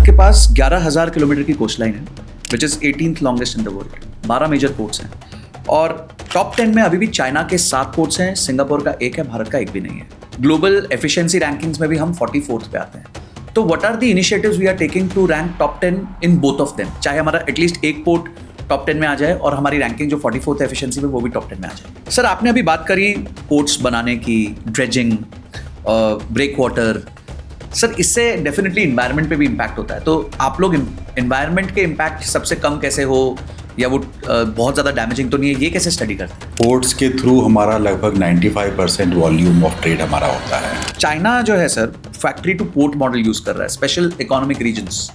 के पास 11,000 किलोमीटर की कोस्ट लाइन है, which is 18th longest in the world. 12 major ports हैं और टॉप 10 में अभी भी चाइना के 7 पोर्ट्स हैं, सिंगापुर का 1 है, भारत का 1 भी नहीं है। ग्लोबल एफिशिएंसी रैंकिंग्स में भी हम 44th पे आते हैं। तो what are the initiatives we are taking to rank top 10 in both of them, चाहे हमारा एटलीस्ट एक पोर्ट टॉप 10 में आ जाए और हमारी रैंकिंग जो 44th एफिशिएंसी में वो भी टॉप 10 में आ जाए। सर, आपने अभी बात करी पोर्ट्स बनाने की, ड्रेजिंग, ब्रेक वाटर। सर, इससे डेफिनेटली इन्वायरमेंट पे भी इम्पैक्ट होता है, तो आप लोग इन्वायरमेंट के इम्पैक्ट सबसे कम कैसे हो या वो बहुत ज़्यादा डैमेजिंग तो नहीं है, ये कैसे स्टडी करते हैं? पोर्ट्स के थ्रू हमारा लगभग 95% वॉल्यूम ऑफ ट्रेड हमारा होता है। चाइना जो है sir, factory two port model use कर रहा है, स्पेशल इकोनॉमिक रीजन्स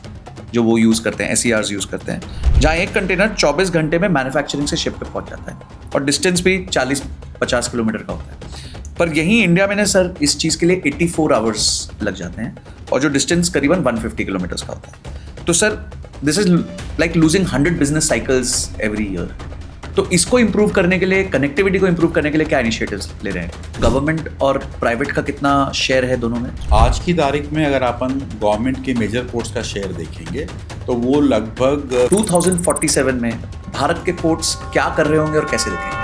जो वो यूज़ करते हैं, SERs यूज़ करते हैं, जहाँ एक कंटेनर 24 घंटे में मैन्युफैक्चरिंग से शिप पे पहुँच जाता है और डिस्टेंस भी 40-50 किलोमीटर का होता है। पर यहीं इंडिया में ना सर, इस चीज़ के लिए 84 आवर्स लग जाते हैं और जो डिस्टेंस करीबन 150 किलोमीटर्स का होता है। तो sir, this is like losing 100 business cycles every year. तो इसको इम्प्रूव करने के लिए, कनेक्टिविटी को इम्प्रूव करने के लिए क्या इनिशिएटिव्स ले रहे हैं? गवर्नमेंट और प्राइवेट का कितना शेयर है दोनों में? आज की तारीख में अगर अपन गवर्नमेंट के मेजर पोर्ट्स का शेयर देखेंगे तो वो लगभग 2047 में भारत के पोर्ट्स क्या कर रहे होंगे और कैसे दिखेंगे?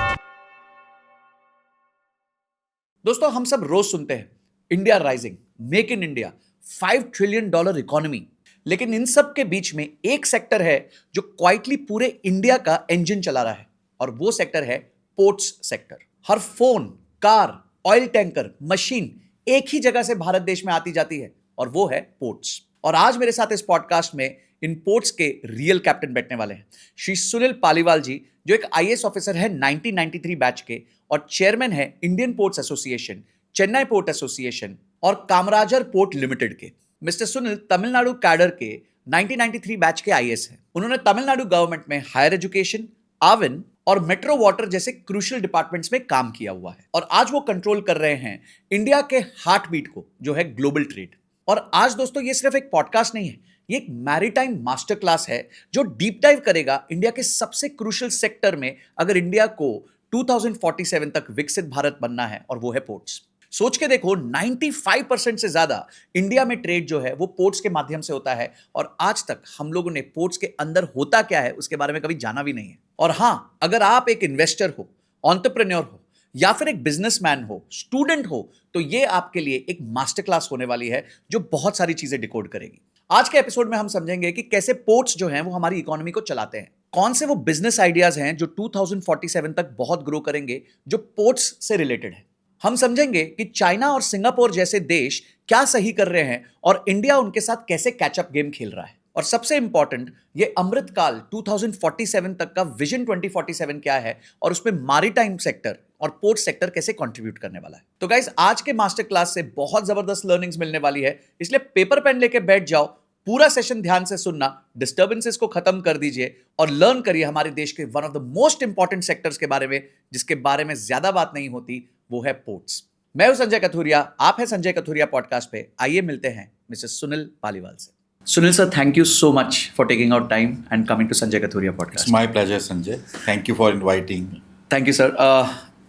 दोस्तों, हम सब रोज सुनते हैं India rising, make in India, $5 trillion economy, लेकिन इन सब के बीच में एक सेक्टर है जो क्वाइटली पूरे इंडिया का इंजन चला रहा है और वो सेक्टर है पोर्ट्स सेक्टर। हर phone, car, oil tanker, machine एक ही जगह से भारत देश में आती जाती है और वो है पोर्ट्स। और आज मेरे साथ इस पॉडकास्ट में इन पोर्ट्स के रियल कैप्टन बैठने वाले हैं, श्री सुनील पालीवाल जी, जो एक IAS ऑफिसर है 1993 बैच के और चेयरमैन है Indian ports association, Chennai port association और कामराजर पोर्ट लिमिटेड के। मिस्टर सुनील तमिलनाडु कैडर के 1993 बैच के IAS हैं। उन्होंने तमिलनाडु गवर्नमेंट में हायर एजुकेशन, आविन और मेट्रो वाटर जैसे क्रूशियल डिपार्टमेंट्स में काम किया हुआ है और आज वो कंट्रोल कर रहे हैं इंडिया के हार्ट बीट को, जो है ग्लोबल ट्रेड। और आज दोस्तों, ये सिर्फ एक पॉडकास्ट नहीं है, ये एक मैरीटाइम मास्टर क्लास है जो डीप डाइव करेगा इंडिया के सबसे क्रूशियल सेक्टर में अगर इंडिया को 2047 तक विकसित भारत बनना है, और वो है पोर्ट्स। सोच के देखो, 95% से ज्यादा इंडिया में ट्रेड जो है वो पोर्ट्स के माध्यम से होता है और आज तक हम लोगों ने पोर्ट्स के अंदर होता क्या है उसके बारे में कभी जाना भी नहीं है। और हां, अगर आप एक इन्वेस्टर हो, एंटरप्रेन्योर हो या फिर एक बिजनेसमैन हो, स्टूडेंट हो, तो ये आपके लिए एक मास्टर क्लास होने वाली है जो बहुत सारी चीजें डिकोड करेगी। आज के एपिसोड में हम समझेंगे कि कैसे पोर्ट्स जो हैं वो हमारी इकोनॉमी को चलाते हैं, कौन से वो बिजनेस आइडियाज हैं जो 2047 तक बहुत ग्रो करेंगे जो पोर्ट्स से रिलेटेड है। हम समझेंगे कि चाइना और सिंगापुर जैसे देश क्या सही कर रहे हैं और इंडिया उनके साथ कैसे कैचअप गेम खेल रहा है। और सबसे इंपॉर्टेंट, ये अमृतकाल 2047 तक का विजन 2047 क्या है और उसमें मैरीटाइम सेक्टर और पोर्ट सेक्टर कैसे कंट्रीब्यूट करने वाला है। तो गाइस, आज के मास्टर क्लास से बहुत जबरदस्त लर्निंग्स मिलने वाली है, इसलिए पेपर पेन लेके बैठ जाओ, पूरा सेशन ध्यान से सुनना, डिस्टर्बेंसेस को खत्म कर दीजिए और लर्न करिए हमारे देश के one of the most important sectors के बारे में, जिसके बारे में ज्यादा बात नहीं होती, वो है पोर्ट्स। मैं हूं संजय कथुरिया, आप हैं संजय कथुरिया पॉडकास्ट पे। आइए मिलते हैं मिस्टर सुनील पालीवाल से। Sunil sir, thank you so much for taking out time and coming to Sanjay Kathuria podcast. It's my pleasure Sanjay, thank you for inviting. Thank you sir.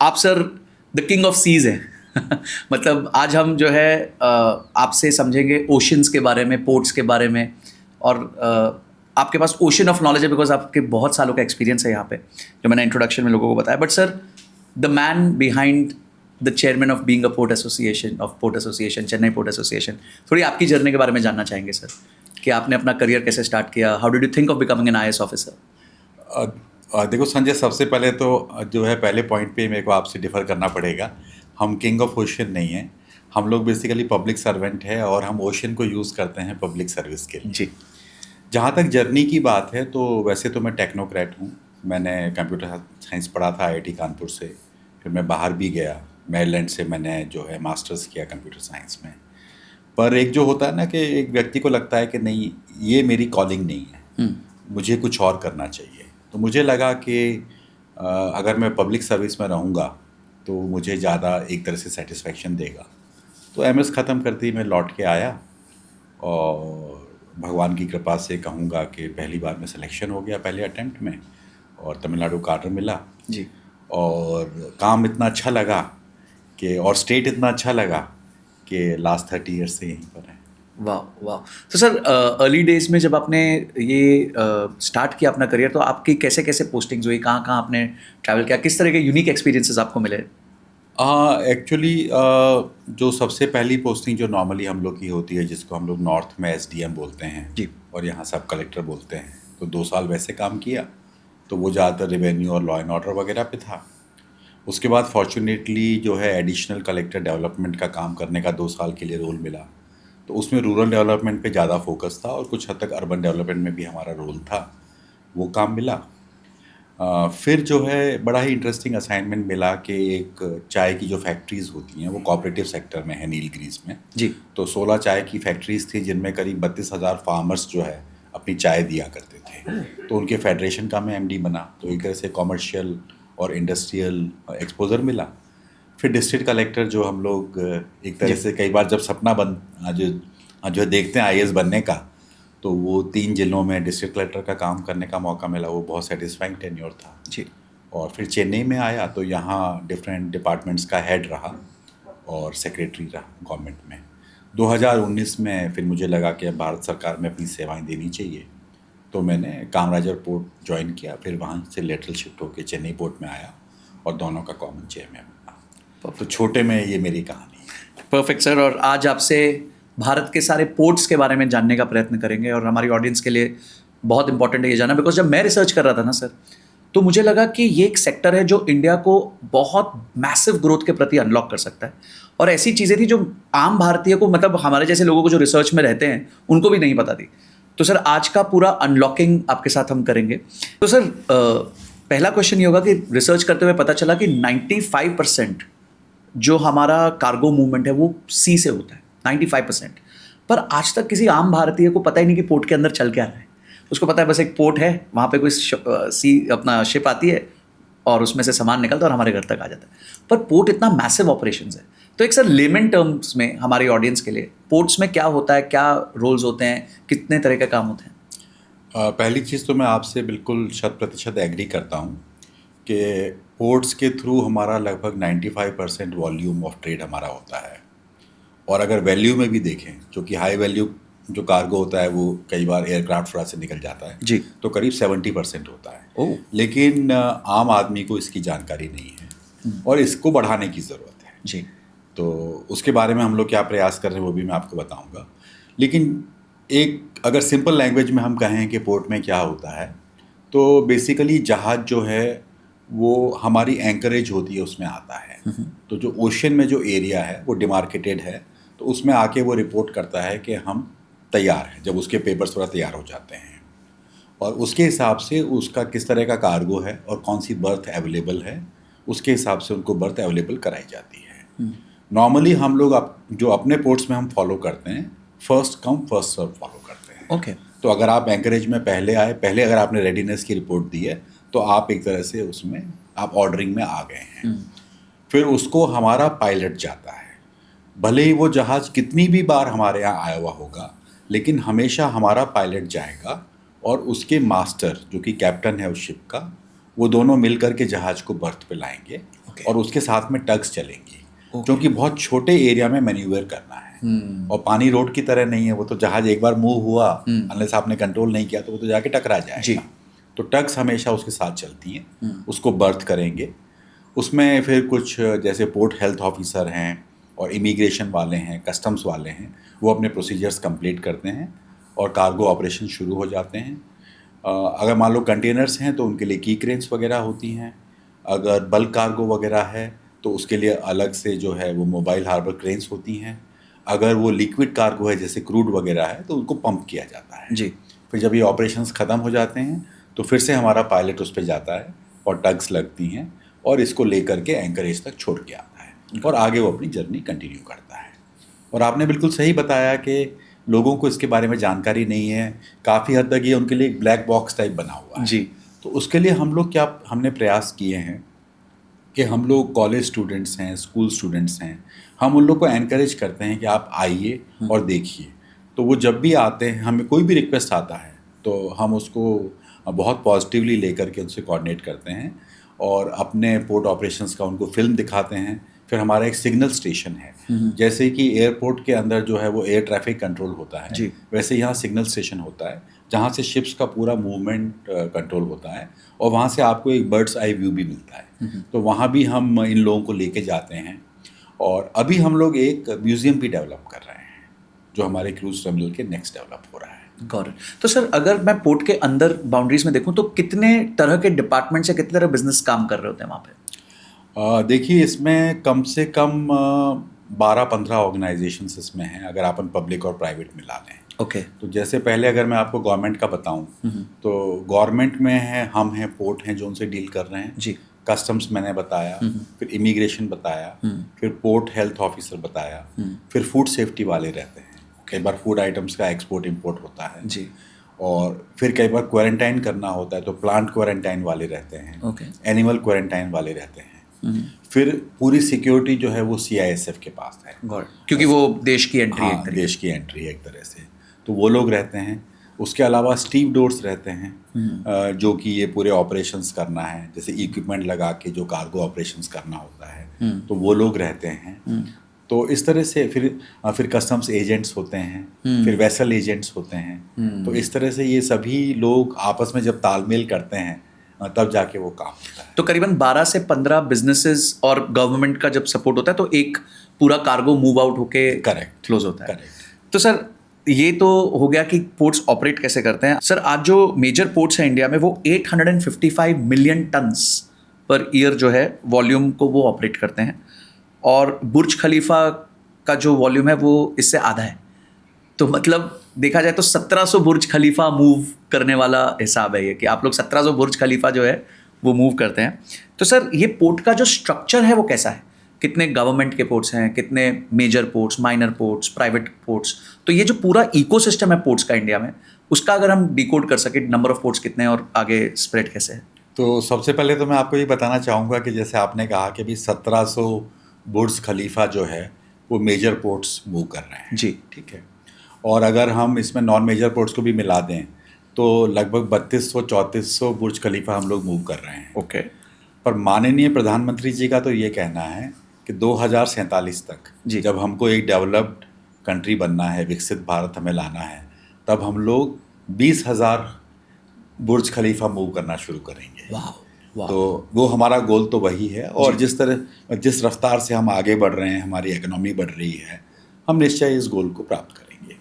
आप sir the king of seas हैं मतलब आज हम जो है आपसे समझेंगे ओशंस के बारे में, पोर्ट्स के बारे में, और आपके पास ओशन ऑफ नॉलेज है बिकॉज आपके बहुत सालों का एक्सपीरियंस है यहाँ पे, जो मैंने इंट्रोडक्शन में लोगों को बताया। But sir, the man behind the chairman of being a port association, Chennai port association, थोड़ी आपकी जर्नी के बारे में जानना चाहेंगे सर, कि आपने अपना करियर कैसे स्टार्ट किया, how did you think of becoming an IAS officer? देखो संजय, सबसे पहले तो जो है पहले पॉइंट पे मेरे को आपसे डिफ़र करना पड़ेगा। हम किंग ऑफ ओशन नहीं हैं, हम लोग बेसिकली पब्लिक सर्वेंट है और हम ओशन को यूज़ करते हैं पब्लिक सर्विस के लिए। जी। जहाँ तक जर्नी की बात है तो वैसे तो मैं टेक्नोक्रेट हूँ। मैंने कंप्यूटर साइंस पढ़ा था IIT कानपुर से, फिर मैं बाहर भी गया, मेरीलैंड से मैंने जो है मास्टर्स किया कंप्यूटर साइंस में। पर एक जो होता है ना कि एक व्यक्ति को लगता है कि नहीं, ये मेरी कॉलिंग नहीं है, मुझे कुछ और करना चाहिए। तो मुझे लगा कि अगर मैं पब्लिक सर्विस में रहूँगा तो मुझे ज़्यादा एक तरह से सेटिस्फेक्शन देगा। तो MS ख़त्म करते ही मैं लौट के आया और भगवान की कृपा से कहूँगा कि पहली बार में सिलेक्शन हो गया पहले अटेम्प्ट में और तमिलनाडु कार्डर मिला जी। और काम इतना अच्छा लगा कि, और स्टेट इतना अच्छा लगा कि लास्ट 30 ईयर्स से यहीं पर है। वाह वाह। तो सर अर्ली डेज में जब आपने ये स्टार्ट किया अपना करियर, तो आपकी कैसे कैसे पोस्टिंग्स हुई, कहाँ कहाँ आपने ट्रैवल किया, किस तरह के यूनिक एक्सपीरियंसेस आपको मिले? एक्चुअली जो सबसे पहली पोस्टिंग जो नॉर्मली हम लोग की होती है, जिसको हम लोग नॉर्थ में एसडीएम बोलते हैं जी। और यहाँ सब कलेक्टर बोलते हैं, तो 2 साल वैसे काम किया। तो वो ज़्यादातर रेवेन्यू और लॉ एंड ऑर्डर वगैरह पे था। उसके बाद फॉर्चुनेटली जो है एडिशनल कलेक्टर डेवलपमेंट का काम करने का 2 साल के लिए रोल मिला। तो उसमें रूरल डेवलपमेंट पे ज़्यादा फोकस था और कुछ हद तक अर्बन डेवलपमेंट में भी हमारा रोल था, वो काम मिला। फिर जो है बड़ा ही इंटरेस्टिंग असाइनमेंट मिला कि एक चाय की जो फैक्ट्रीज़ होती हैं वो कोऑपरेटिव सेक्टर में है नीलगिरीज में। जी। तो 16 चाय की फैक्ट्रीज़ थी जिनमें करीब 32,000 फार्मर्स जो है अपनी चाय दिया करते थे। तो उनके फेडरेशन का मैं एमडी बना, तो एक तरह से कॉमर्शियल और इंडस्ट्रियल एक्सपोजर मिला। फिर डिस्ट्रिक्ट कलेक्टर जो हम लोग एक तरह से कई बार जब सपना बन जो देखते हैं आईएएस बनने का, तो वो 3 जिलों में डिस्ट्रिक्ट कलेक्टर का काम करने का मौका मिला, वो बहुत सेटिस्फाइंग टेन्योर था। जी। और फिर चेन्नई में आया तो यहाँ डिफरेंट डिपार्टमेंट्स का हेड रहा और सेक्रेटरी रहा गवर्नमेंट में। 2019 में फिर मुझे लगा कि अब भारत सरकार में अपनी सेवाएं देनी चाहिए, तो मैंने कामराजर पोर्ट ज्वाइन किया। फिर वहाँ से लेटरल शिफ्ट होकर चेन्नई पोर्ट में आया और दोनों का कॉमन चेयरमैन बना। तो छोटे में ये मेरी कहानी है। Perfect sir. और आज आपसे भारत के सारे पोर्ट्स के बारे में जानने का प्रयत्न करेंगे, और हमारी ऑडियंस के लिए बहुत इंपॉर्टेंट है ये जानना, बिकॉज जब मैं रिसर्च कर रहा था ना सर, तो मुझे लगा कि ये एक सेक्टर है जो इंडिया को बहुत मैसिव ग्रोथ के प्रति अनलॉक कर सकता है। और ऐसी चीज़ें थी जो आम भारतीय को, मतलब हमारे जैसे लोगों को जो रिसर्च में रहते हैं, उनको भी नहीं पता थी। तो सर आज का पूरा अनलॉकिंग आपके साथ हम करेंगे। तो सर पहला क्वेश्चन ये होगा कि रिसर्च करते हुए पता चला कि 95% जो हमारा कार्गो मूवमेंट है वो सी से होता है, 95%। पर आज तक किसी आम भारतीय को पता ही नहीं कि पोर्ट के अंदर चल क्या रहा है। उसको पता है बस एक पोर्ट है, वहाँ पे कोई सी अपना शिप आती है और उसमें से सामान निकलता है और हमारे घर तक आ जाता है। पर पोर्ट इतना मैसिव ऑपरेशंस है। तो एक सर लेमन टर्म्स में हमारी ऑडियंस के लिए पोर्ट्स में क्या होता है, क्या रोल्स होते हैं, कितने तरह के काम होते हैं? पहली चीज़ तो मैं आपसे बिल्कुल 100% एग्री करता हूँ कि पोर्ट्स के थ्रू हमारा लगभग 95% वॉल्यूम ऑफ ट्रेड हमारा होता है। और अगर वैल्यू में भी देखें, जो कि हाई वैल्यू जो कार्गो होता है वो कई बार एयरक्राफ्ट वगैरह से निकल जाता है जी। तो करीब 70% होता है। ओह। लेकिन आम आदमी को इसकी जानकारी नहीं है और इसको बढ़ाने की ज़रूरत है। जी। तो उसके बारे में हम लोग क्या प्रयास कर रहे हैं वो भी मैं आपको बताऊंगा। लेकिन एक अगर सिंपल लैंग्वेज में हम कहें कि पोर्ट में क्या होता है, तो बेसिकली जहाज़ जो है वो हमारी एंकरेज होती है उसमें आता है। तो जो ओशन में जो एरिया है वो डिमार्केटेड है, तो उसमें आके वो रिपोर्ट करता है कि हम तैयार हैं, जब उसके पेपर्स थोड़ा तैयार हो जाते हैं। और उसके हिसाब से उसका किस तरह का कार्गो है और कौन सी बर्थ अवेलेबल है, उसके हिसाब से उनको बर्थ अवेलेबल कराई जाती है। नॉर्मली हम लोग जो अपने पोर्ट्स में हम फॉलो करते हैं, first come first serve follow करते हैं। ओके। तो अगर आप एंकरेज में पहले आए, पहले अगर आपने रेडीनेस की रिपोर्ट दी है, तो आप एक तरह से उसमें आप ऑर्डरिंग में आ गए हैं। फिर उसको हमारा पायलट जाता है, भले ही वो जहाज़ कितनी भी बार हमारे यहाँ आया हुआ होगा, लेकिन हमेशा हमारा पायलट जाएगा और उसके मास्टर जो कि कैप्टन है उस शिप का, वो दोनों मिल कर के जहाज़ को बर्थ पे लाएंगे। Okay. और उसके साथ में टग्स चलेंगी। Okay. क्योंकि बहुत छोटे एरिया में मैन्यूवर करना है और पानी रोड की तरह नहीं है, वो तो जहाज़ एक बार मूव हुआ अनलेस आपने कंट्रोल नहीं किया तो वो तो जाके टकरा जाएगा। जी। तो टग्स हमेशा उसके साथ चलती हैं, उसको बर्थ करेंगे। उसमें फिर कुछ जैसे पोर्ट हेल्थ ऑफिसर हैं और इमिग्रेशन वाले हैं, कस्टम्स वाले हैं, वो अपने प्रोसीजर्स कंप्लीट करते हैं और कार्गो ऑपरेशन शुरू हो जाते हैं। अगर मान लो कंटेनर्स हैं तो उनके लिए की क्रेन्स वगैरह होती हैं। अगर बल्क कार्गो वगैरह है तो उसके लिए अलग से जो है वो मोबाइल हार्बर क्रेन्स होती हैं। अगर वो लिक्विड कार्गो है जैसे क्रूड वगैरह है तो उनको पंप किया जाता है। जी। फिर जब ये ऑपरेशंस ख़त्म हो जाते हैं तो फिर से हमारा पायलट उस पर जाता है और टग्स लगती हैं और इसको लेकर के एंकरेज तक छोड़ के आता है और आगे वो अपनी जर्नी कंटिन्यू करता है। और आपने बिल्कुल सही बताया कि लोगों को इसके बारे में जानकारी नहीं है, काफ़ी हद तक ये उनके लिए एक ब्लैक बॉक्स टाइप बना हुआ है। जी। तो उसके लिए हम लोग क्या हमने प्रयास किए हैं कि हम लोग कॉलेज स्टूडेंट्स हैं, स्कूल स्टूडेंट्स हैं, हम उन लोग को एनकरेज करते हैं कि आप आइए और देखिए। तो वो जब भी आते हैं, हमें कोई भी रिक्वेस्ट आता है तो हम उसको बहुत पॉजिटिवली लेकर के उनसे कोऑर्डिनेट करते हैं और अपने पोर्ट ऑपरेशंस का उनको फिल्म दिखाते हैं। फिर हमारा एक सिग्नल स्टेशन है। जैसे कि एयरपोर्ट के अंदर जो है वो एयर ट्रैफिक कंट्रोल होता है, जी। वैसे यहाँ सिग्नल स्टेशन होता है जहाँ से शिप्स का पूरा मूवमेंट कंट्रोल होता है, और वहाँ से आपको एक बर्ड्स आई व्यू भी मिलता है। तो वहाँ भी हम इन लोगों को लेके जाते हैं, और अभी हम लोग एक म्यूज़ियम भी डेवलप कर रहे हैं जो हमारे क्रूज टर्मिनल के नेक्स्ट डेवलप हो रहा है। Got it. तो सर अगर मैं पोर्ट के अंदर बाउंड्रीज में देखूं तो कितने तरह के डिपार्टमेंट से कितने तरह बिजनेस काम कर रहे होते हैं वहाँ पे? देखिए, इसमें कम से कम 12-15 ऑर्गेनाइजेशंस इसमें हैं, अगर अपन पब्लिक और प्राइवेट मिला लें। ओके। तो जैसे पहले अगर मैं आपको गवर्नमेंट का बताऊं, तो गवर्नमेंट में है, हम हैं, पोर्ट हैं जो उनसे डील कर रहे हैं जी। कस्टम्स मैंने बताया, फिर इमिग्रेशन बताया, फिर पोर्ट हेल्थ ऑफिसर बताया, फिर फूड सेफ्टी वाले रहते हैं, कई बार फूड आइटम्स का एक्सपोर्ट इंपोर्ट होता है जी। और फिर कई बार क्वारंटाइन करना होता है तो प्लांट क्वारंटाइन वाले रहते हैं, ओके। एनिमल क्वारंटाइन वाले रहते हैं, फिर पूरी सिक्योरिटी जो है वो CISF के पास है। गॉट, क्योंकि वो देश की एंट्री हाँ, देश की एंट्री एक तरह से, तो वो लोग रहते हैं। उसके अलावा स्टीव डोर्स रहते हैं, जो कि ये पूरे ऑपरेशंस करना है, जैसे इक्विपमेंट लगा के जो कार्गो ऑपरेशंस करना होता है, तो वो लोग रहते हैं। तो इस तरह से फिर कस्टम्स एजेंट्स होते हैं, फिर वेसल एजेंट्स होते हैं। तो इस तरह से ये सभी लोग आपस में जब तालमेल करते हैं तब जाके वो काम होता है। तो करीबन 12 से 15 बिजनेसेस और गवर्नमेंट का जब सपोर्ट होता है तो एक पूरा कार्गो मूव आउट होके करेक्ट क्लोज होता है। करेक्ट। तो सर ये तो हो गया कि पोर्ट्स ऑपरेट कैसे करते हैं। सर आज जो मेजर पोर्ट्स हैं इंडिया में वो 855 मिलियन टन्स पर ईयर जो है वॉल्यूम को वो ऑपरेट करते हैं, और बुर्ज खलीफा का जो वॉल्यूम है वो इससे आधा है। तो मतलब देखा जाए तो 1700 बुर्ज खलीफा मूव करने वाला हिसाब है ये, कि आप लोग 1700 बुर्ज खलीफा जो है वो मूव करते हैं। तो सर ये पोर्ट का जो स्ट्रक्चर है वो कैसा है? कितने गवर्नमेंट के पोर्ट्स हैं, कितने major ports, minor ports, private ports? तो ये जो पूरा इकोसिस्टम है पोर्ट्स का इंडिया में, उसका अगर हम डिकोड कर सके, नंबर ऑफ पोर्ट्स कितने हैं और आगे स्प्रेड कैसे है? तो सबसे पहले तो मैं आपको ये बताना चाहूँगा कि जैसे आपने कहा कि भी 1700 बुर्ज खलीफा जो है वो मेजर पोर्ट्स मूव कर रहे हैं। जी। ठीक है। और अगर हम इसमें नॉन मेजर पोर्ट्स को भी मिला दें तो लगभग 3200-3400 बुर्ज खलीफा हम लोग मूव कर रहे हैं। ओके। पर माननीय प्रधानमंत्री जी का तो ये कहना है कि 2047 तक जी। जब हमको एक डेवलप्ड कंट्री बनना है, विकसित भारत हमें लाना है, तब हम लोग 20,000 बुर्ज खलीफा मूव करना शुरू करेंगे। वाह वाह। तो वो हमारा गोल तो वही है, और जिस रफ्तार से हम आगे बढ़ रहे हैं, हमारी इकोनॉमी बढ़ रही है, हम निश्चय इस गोल को प्राप्त करेंगे।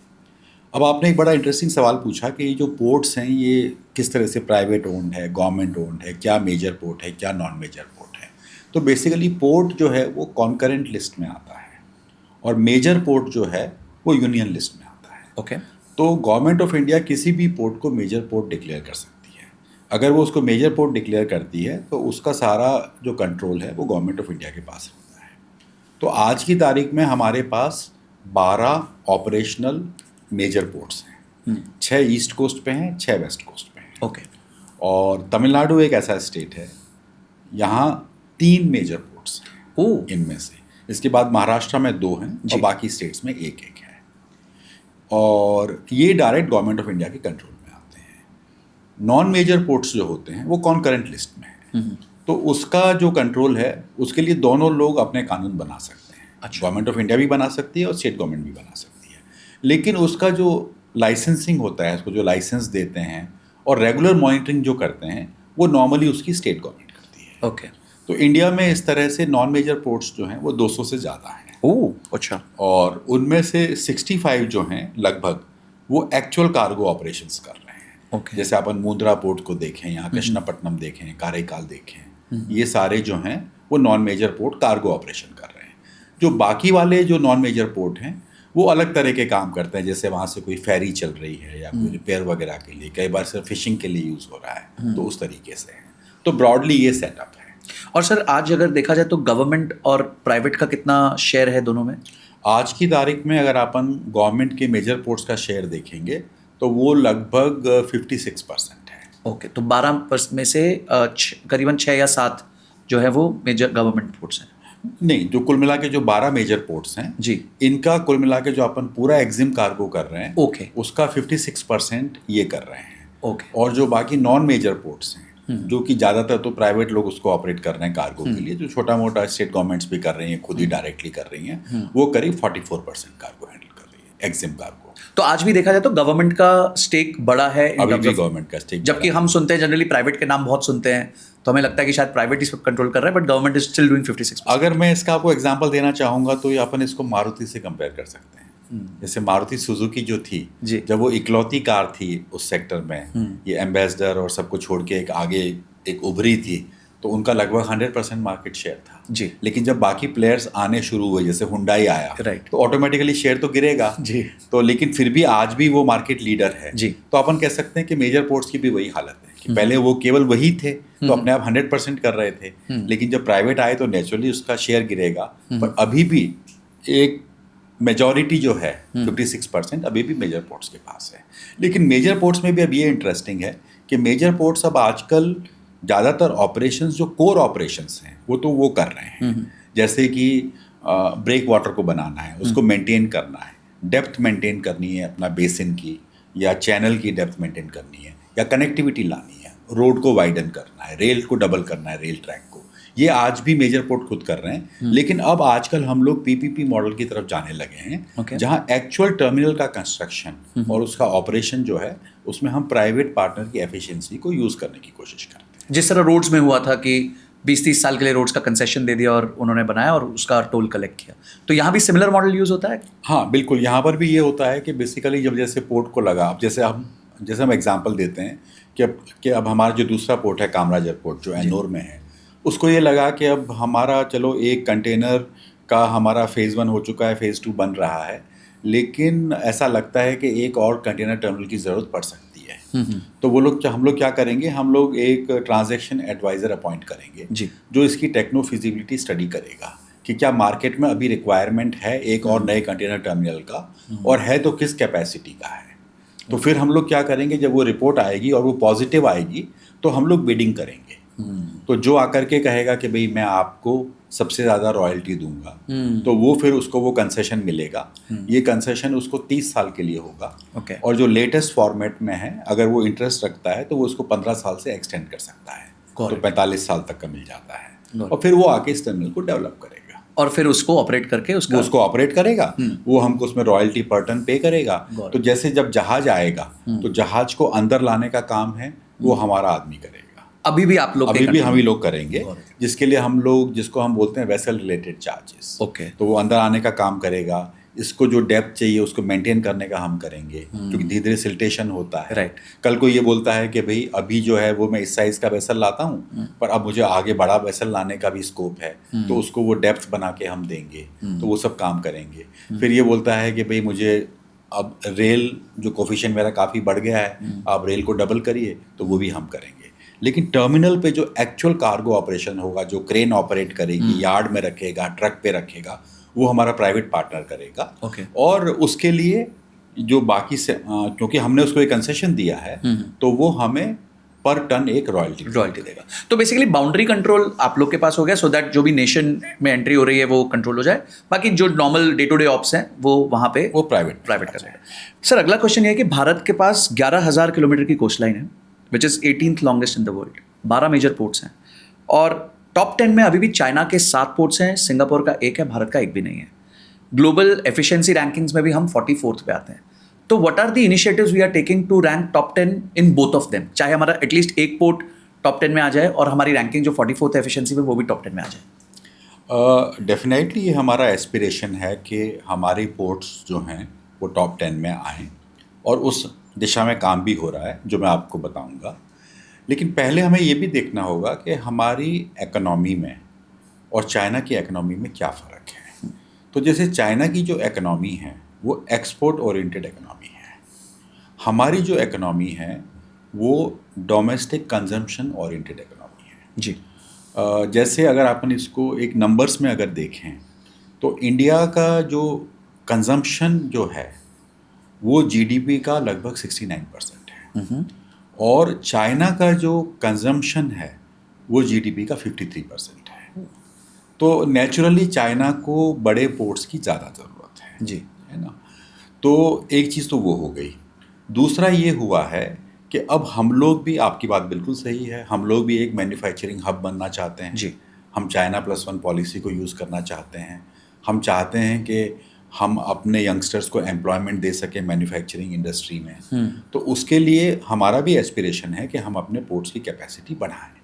अब आपने एक बड़ा इंटरेस्टिंग सवाल पूछा कि ये जो पोर्ट्स हैं ये किस तरह से प्राइवेट ओन्ड है, गवर्नमेंट ओन्ड है, क्या मेजर पोर्ट है, क्या नॉन मेजर पोर्ट है। तो बेसिकली पोर्ट जो है वो कॉन्करेंट लिस्ट में आता है, और मेजर पोर्ट जो है वो यूनियन लिस्ट में आता है। ओके। तो गवर्नमेंट ऑफ इंडिया किसी भी पोर्ट को मेजर पोर्ट डिक्लेयर कर सकती है। अगर वो उसको मेजर पोर्ट डिक्लेयर करती है तो उसका सारा जो कंट्रोल है वो गवर्नमेंट ऑफ इंडिया के पास रहता है। तो आज की तारीख में हमारे पास 12 ऑपरेशनल मेजर पोर्ट्स हैं। 6 ईस्ट कोस्ट पे हैं, 6 वेस्ट कोस्ट पे हैं। ओके। और तमिलनाडु एक ऐसा स्टेट है, यहाँ 3 मेजर पोर्ट्स हैं इनमें से। इसके बाद महाराष्ट्र में 2 हैं और बाकी स्टेट्स में एक है। और ये डायरेक्ट गवर्नमेंट ऑफ इंडिया के कंट्रोल में आते हैं। नॉन मेजर पोर्ट्स जो होते हैं वो कॉन्करेंट लिस्ट में है, तो उसका जो कंट्रोल है उसके लिए दोनों लोग अपने कानून बना सकते हैं। अच्छा। गवर्नमेंट ऑफ इंडिया भी बना सकती है और स्टेट गवर्नमेंट भी बना सकती है, लेकिन उसका जो लाइसेंसिंग होता है, उसको जो लाइसेंस देते हैं और रेगुलर मॉनिटरिंग जो करते हैं वो नॉर्मली उसकी स्टेट गवर्नमेंट करती है। ओके। तो इंडिया में इस तरह से नॉन मेजर पोर्ट्स जो हैं वो 200 से ज़्यादा हैं। अच्छा। और उनमें से 65 जो हैं लगभग वो एक्चुअल कार्गो ऑपरेशंस कर रहे हैं। ओके। जैसे अपन मुंद्रा पोर्ट को देखें, यहाँ कृष्णापट्टनम देखें, कारेकाल देखें, ये सारे जो हैं वो non major port cargo operation कर रहे हैं। जो बाकी वाले जो नॉन मेजर पोर्ट हैं वो अलग तरह के काम करते हैं, जैसे वहाँ से कोई फेरी चल रही है या कोई रिपेयर वगैरह के लिए, कई बार सिर्फ फिशिंग के लिए यूज़ हो रहा है, तो उस तरीके से है। तो ब्रॉडली ये सेटअप है। और सर आज अगर देखा जाए तो गवर्नमेंट और प्राइवेट का कितना शेयर है दोनों में? आज की तारीख में अगर अपन गवर्नमेंट के मेजर पोर्ट्स का शेयर देखेंगे तो वो लगभग 56% है। ओके। तो 12% में से करीबन 6 या 7 जो है वो मेजर गवर्नमेंट पोर्ट्स हैं? नहीं, जो कुल मिला के जो 12 मेजर पोर्ट्स हैं जी, इनका कुल मिला के जो अपन पूरा एग्जिम कार्गो कर रहे हैं, ओके, उसका 56% ये कर रहे हैं। ओके। और जो बाकी नॉन मेजर पोर्ट्स हैं जो कि ज़्यादातर तो प्राइवेट लोग उसको ऑपरेट कर रहे हैं कार्गो के लिए, जो छोटा मोटा स्टेट गवर्नमेंट्स भी कर रही हैं, खुद ही डायरेक्टली कर रही हैं, वो करीब 44% कार्गो हैंडल कर रही है, एग्जिम कार्गो। तो आज भी देखा जाए तो गवर्नमेंट का स्टेक बड़ा है in अभी terms भी of- गवर्नमेंट का स्टेक, जबकि हम सुनते हैं जनरली प्राइवेट के नाम बहुत सुनते हैं, तो हमें लगता है कि शायद प्राइवेट इस वक्त कंट्रोल कर रहा है, but government is still doing 56%। अगर मैं इसका आपको एग्जांपल देना चाहूँगा तो ये अपन इसको मारुति से कंपेयर कर सकते हैं। जैसे मारुति सुजुकी जो थी, जी। जब वो इकलौती कार थी उस सेक्टर में, ये एम्बेसडर और सबको छोड़ के एक आगे एक उभरी थी, तो उनका लगभग 100% मार्केट शेयर था जी। लेकिन जब बाकी प्लेयर्स आने शुरू हुए, जैसे हुंडई आया, राइट। तो ऑटोमेटिकली शेयर तो गिरेगा जी। तो, लेकिन फिर भी आज भी वो मार्केट लीडर है जी। तो अपन कह सकते हैं कि मेजर पोर्ट्स की भी वही हालत है कि पहले वो केवल वही थे तो अपने आप 100% कर रहे थे, लेकिन जब प्राइवेट आए तो नेचुरली उसका शेयर गिरेगा, पर अभी भी एक मेजॉरिटी जो है 56% अभी भी मेजर पोर्ट्स के पास है। लेकिन मेजर पोर्ट्स में भी अब ये इंटरेस्टिंग है कि मेजर पोर्ट्स अब आजकल ज़्यादातर ऑपरेशंस जो कोर ऑपरेशंस हैं वो कर रहे हैं, जैसे कि ब्रेक वाटर को बनाना है, उसको मेंटेन करना है, डेप्थ मेंटेन करनी है अपना बेसिन की, या चैनल की डेप्थ मेंटेन करनी है, या कनेक्टिविटी लानी है, रोड को वाइडन करना है, रेल को डबल करना है, रेल ट्रैक को, ये आज भी मेजर पोर्ट खुद कर रहे हैं। लेकिन अब आजकल हम लोग पीपीपी मॉडल की तरफ जाने लगे हैं, जहां एक्चुअल टर्मिनल का कंस्ट्रक्शन और उसका ऑपरेशन जो है उसमें हम प्राइवेट पार्टनर की एफिशिएंसी को यूज़ करने की कोशिश करते हैं। जिस तरह रोड्स में हुआ था कि 20-30 साल के लिए रोड्स का कंसेशन दे दिया और उन्होंने बनाया और उसका टोल कलेक्ट किया, तो यहाँ भी सिमिलर मॉडल यूज़ होता है? हाँ बिल्कुल, यहाँ पर भी ये होता है कि बेसिकली जब जैसे पोर्ट को लगा, अब जैसे हम एग्जांपल देते हैं कि अब हमारा जो दूसरा पोर्ट है कामराजर पोर्ट जो एनोर में है, उसको ये लगा कि अब हमारा चलो एक कंटेनर का हमारा फेज़ 1 हो चुका है, फेज़ 2 बन रहा है, लेकिन ऐसा लगता है कि एक और कंटेनर टर्मिनल की ज़रूरत पड़ सकती है। तो हम लोग क्या करेंगे, हम लोग एक ट्रांजैक्शन एडवाइज़र अपॉइंट करेंगे जी। जो इसकी टेक्नो फिजिबिलिटी स्टडी करेगा कि क्या मार्केट में अभी रिक्वायरमेंट है एक और नए कंटेनर टर्मिनल का, और है तो किस कैपेसिटी का है। तो फिर हम लोग क्या करेंगे, जब वो रिपोर्ट आएगी और वो पॉजिटिव आएगी तो हम लोग बिडिंग करेंगे। तो जो आकर के कहेगा कि भाई मैं आपको सबसे ज़्यादा रॉयल्टी दूंगा, तो वो फिर उसको वो कंसेशन मिलेगा। ये कंसेशन उसको 30 साल के लिए होगा। और जो लेटेस्ट फॉर्मेट में है, अगर वो इंटरेस्ट रखता है तो वो उसको 15 साल से एक्सटेंड कर सकता है, तो 45 साल तक का मिल जाता है। और फिर वो आके इस टर्मिनल को डेवलप करेगा और फिर उसको ऑपरेट करके उसको ऑपरेट करेगा, वो हमको उसमें रॉयल्टी पर टन पे करेगा। तो जैसे जब जहाज आएगा तो जहाज को अंदर लाने का काम है वो हमारा आदमी करेगा। अभी भी हम ही लोग करेंगे, जिसके लिए हम लोग, जिसको हम बोलते हैं वेसल रिलेटेड चार्जेस। तो वो अंदर आने का काम करेगा, इसको जो डेप्थ चाहिए उसको मेंटेन करने का हम करेंगे, क्योंकि धीरे धीरे सिल्टेशन होता है। कल को ये बोलता है कि भाई अभी जो है वो मैं इस साइज का वेसल लाता हूँ, पर अब मुझे आगे बड़ा वेसल लाने का भी स्कोप है, तो उसको वो डेप्थ बना के हम देंगे, तो वो सब काम करेंगे। फिर ये बोलता है कि भाई मुझे अब रेल जो कोफिशिएंट मेरा काफ़ी बढ़ गया है, आप रेल को डबल करिए, तो वो भी हम करेंगे। लेकिन टर्मिनल पे जो एक्चुअल कार्गो ऑपरेशन होगा, जो क्रेन ऑपरेट करेगी, यार्ड में रखेगा, ट्रक पे रखेगा, वो हमारा प्राइवेट पार्टनर करेगा। और उसके लिए जो बाकी से क्योंकि हमने उसको एक कंसेशन दिया है, तो वो हमें पर टन एक रॉयल्टी देगा। तो बेसिकली बाउंड्री कंट्रोल आप लोग के पास हो गया, सो दैट जो भी नेशन में एंट्री हो रही है वो कंट्रोल हो जाए। बाकी जो normal day to day ops हैं वो वहाँ पे वो प्राइवेट कर रहे हैं। सर अगला क्वेश्चन ये है कि भारत के पास 11,000 किलोमीटर की कोस्ट लाइन है, which is 18th longest in the world. 12 major ports हैं और टॉप 10 में अभी भी चाइना के 7 पोर्ट्स हैं, सिंगापुर का 1 है, भारत का 1 भी नहीं है। ग्लोबल एफिशिएंसी रैंकिंग्स में भी हम 44th पे आते हैं। तो what are the initiatives we are taking to rank top 10 in both of them, चाहे हमारा एटलीस्ट एक पोर्ट टॉप 10 में आ जाए और हमारी रैंकिंग जो 44th एफिशिएंसी में वो भी टॉप 10 में आ जाए? डेफिनेटली ये हमारा एस्पिरेशन है कि हमारी पोर्ट्स जो हैं वो टॉप 10 में आएँ, और उस दिशा में काम भी हो रहा है जो मैं आपको बताऊंगा। लेकिन पहले हमें ये भी देखना होगा कि हमारी इकोनॉमी में और चाइना की इकोनॉमी में क्या फ़र्क है। तो जैसे चाइना की जो इकोनॉमी है वो एक्सपोर्ट ओरिएंटेड इकोनॉमी है, हमारी जो इकोनॉमी है वो डोमेस्टिक कंजम्पशन ओरिएंटेड इकोनॉमी है जी। जैसे अगर अपन इसको एक नंबर्स में अगर देखें तो इंडिया का जो कंजम्पशन जो है वो जीडीपी का लगभग 69% है, और चाइना का जो कंजम्पशन है वो जीडीपी का 53% है। तो नेचुरली चाइना को बड़े पोर्ट्स की ज़्यादा ज़रूरत है जी, है ना। तो एक चीज़ तो वो हो गई। दूसरा ये हुआ है कि अब हम लोग भी, आपकी बात बिल्कुल सही है, हम लोग भी एक मैन्युफैक्चरिंग हब बनना चाहते हैं जी। हम चाइना +1 पॉलिसी को यूज़ करना चाहते हैं। हम चाहते हैं कि हम अपने यंगस्टर्स को एम्प्लॉयमेंट दे सकें मैन्युफैक्चरिंग इंडस्ट्री में। तो उसके लिए हमारा भी एस्पिरेशन है कि हम अपने पोर्ट्स की कैपेसिटी बढ़ाएं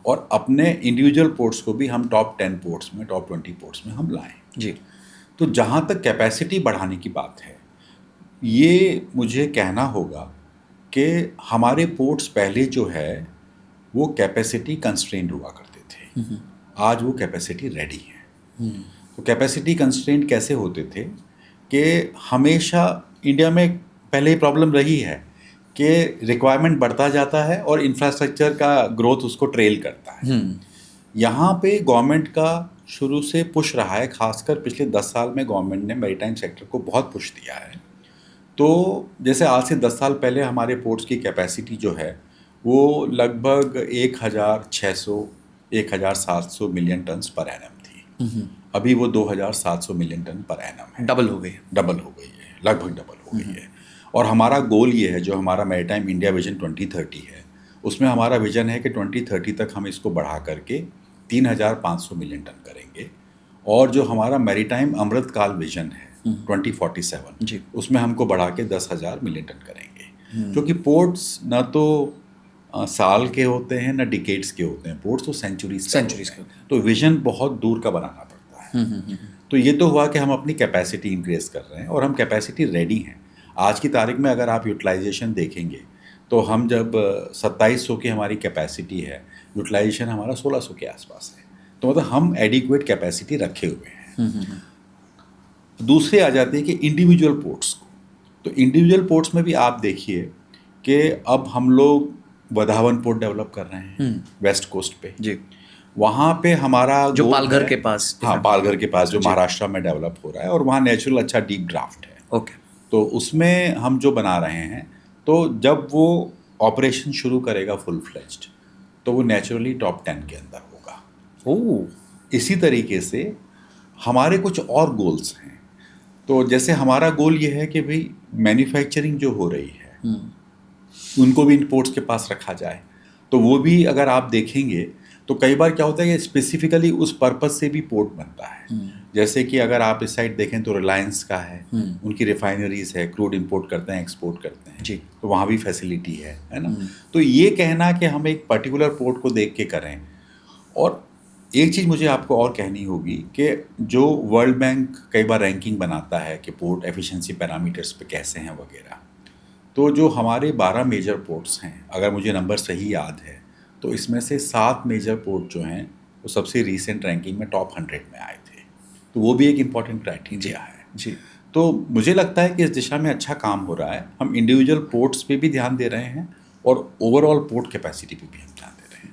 और अपने इंडिविजुअल पोर्ट्स को भी हम टॉप 10 पोर्ट्स में, टॉप 20 पोर्ट्स में हम लाएं। जी। तो जहाँ तक कैपेसिटी बढ़ाने की बात है, ये मुझे कहना होगा कि हमारे पोर्ट्स पहले जो है वो कैपेसिटी कंस्ट्रेंड हुआ करते थे। आज वो कैपेसिटी रेडी है। तो कैपेसिटी कंस्ट्रेंट कैसे होते थे कि हमेशा इंडिया में पहले ही प्रॉब्लम रही है कि रिक्वायरमेंट बढ़ता जाता है और इंफ्रास्ट्रक्चर का ग्रोथ उसको ट्रेल करता है। यहाँ पे गवर्नमेंट का शुरू से पुश रहा है, खासकर पिछले 10 साल में गवर्नमेंट ने मैरीटाइम सेक्टर को बहुत पुश दिया है। तो जैसे आज से 10 साल पहले हमारे पोर्ट्स की कैपेसिटी जो है वो लगभग 1,700 मिलियन टन्स पर एनम थी। अभी वो 2,700 मिलियन टन पर एनम है। डबल हो गई। डबल हो गई है, लगभग डबल हो गई है। और हमारा गोल ये है, जो हमारा मैरीटाइम इंडिया विजन 2030 है, उसमें हमारा विजन है कि 2030 तक हम इसको बढ़ा करके 3,500 मिलियन टन करेंगे। और जो हमारा मैरीटाइम अमृत काल विजन है 2047 जी। उसमें हमको बढ़ा के 10,000 मिलियन टन करेंगे। क्योंकि पोर्ट्स न तो साल के होते हैं न डिकेड्स के होते हैं, पोर्ट्स तो सेंचुरीज के होते हैं। तो विजन बहुत दूर का बनाना पड़ता है। तो ये तो हुआ कि हम अपनी कैपेसिटी इंक्रीज कर रहे हैं और हम कैपेसिटी रेडी हैं। आज की तारीख में अगर आप यूटिलाइजेशन देखेंगे तो हम जब 2700 की हमारी कैपेसिटी है, यूटिलाइजेशन हमारा 1600 के आसपास है। तो मतलब हम एडिक्वेट कैपेसिटी रखे हुए हैं। दूसरे आ जाते हैं कि इंडिविजुअल पोर्ट्स को। तो इंडिविजुअल पोर्ट्स में भी आप देखिए कि अब हम लोग वधावन पोर्ट डेवलप कर रहे हैं वेस्ट कोस्ट पे। जी। वहाँ पे हमारा जो पालघर के पास। हाँ, पालघर के पास जो महाराष्ट्र में डेवलप हो रहा है और वहाँ नेचुरल अच्छा डीप ड्राफ्ट है। ओके। तो उसमें हम जो बना रहे हैं, तो जब वो ऑपरेशन शुरू करेगा फुल फ्लेज्ड तो वो नेचुरली टॉप 10 के अंदर होगा। ओह। इसी तरीके से हमारे कुछ और गोल्स हैं। तो जैसे हमारा गोल ये है कि भाई मैन्युफैक्चरिंग जो हो रही है उनको भी इन पोर्ट्स के पास रखा जाए। तो वो भी अगर आप देखेंगे तो कई बार क्या होता है कि स्पेसिफिकली उस पर्पस से भी पोर्ट बनता है। जैसे कि अगर आप इस साइड देखें तो रिलायंस का है, उनकी रिफाइनरीज है, क्रूड इंपोर्ट करते हैं, एक्सपोर्ट करते हैं। जी। तो वहाँ भी फैसिलिटी है ना। तो ये कहना कि हम एक पर्टिकुलर पोर्ट को देख के करें। और एक चीज़ मुझे आपको और कहनी होगी कि जो वर्ल्ड बैंक कई बार रैंकिंग बनाता है कि पोर्ट एफिशिएंसी पैरामीटर्स पे कैसे हैं वगैरह, तो जो हमारे 12 मेजर पोर्ट्स हैं, अगर मुझे नंबर सही याद है, तो इसमें से 7 मेजर पोर्ट जो हैं वो सबसे रीसेंट रैंकिंग में टॉप 100 में आए थे। तो वो भी एक इम्पॉर्टेंट क्राइटेरिया है। जी। तो मुझे लगता है कि इस दिशा में अच्छा काम हो रहा है। हम इंडिविजुअल पोर्ट्स पे भी ध्यान दे रहे हैं और ओवरऑल पोर्ट कैपेसिटी पे भी हम ध्यान दे रहे हैं।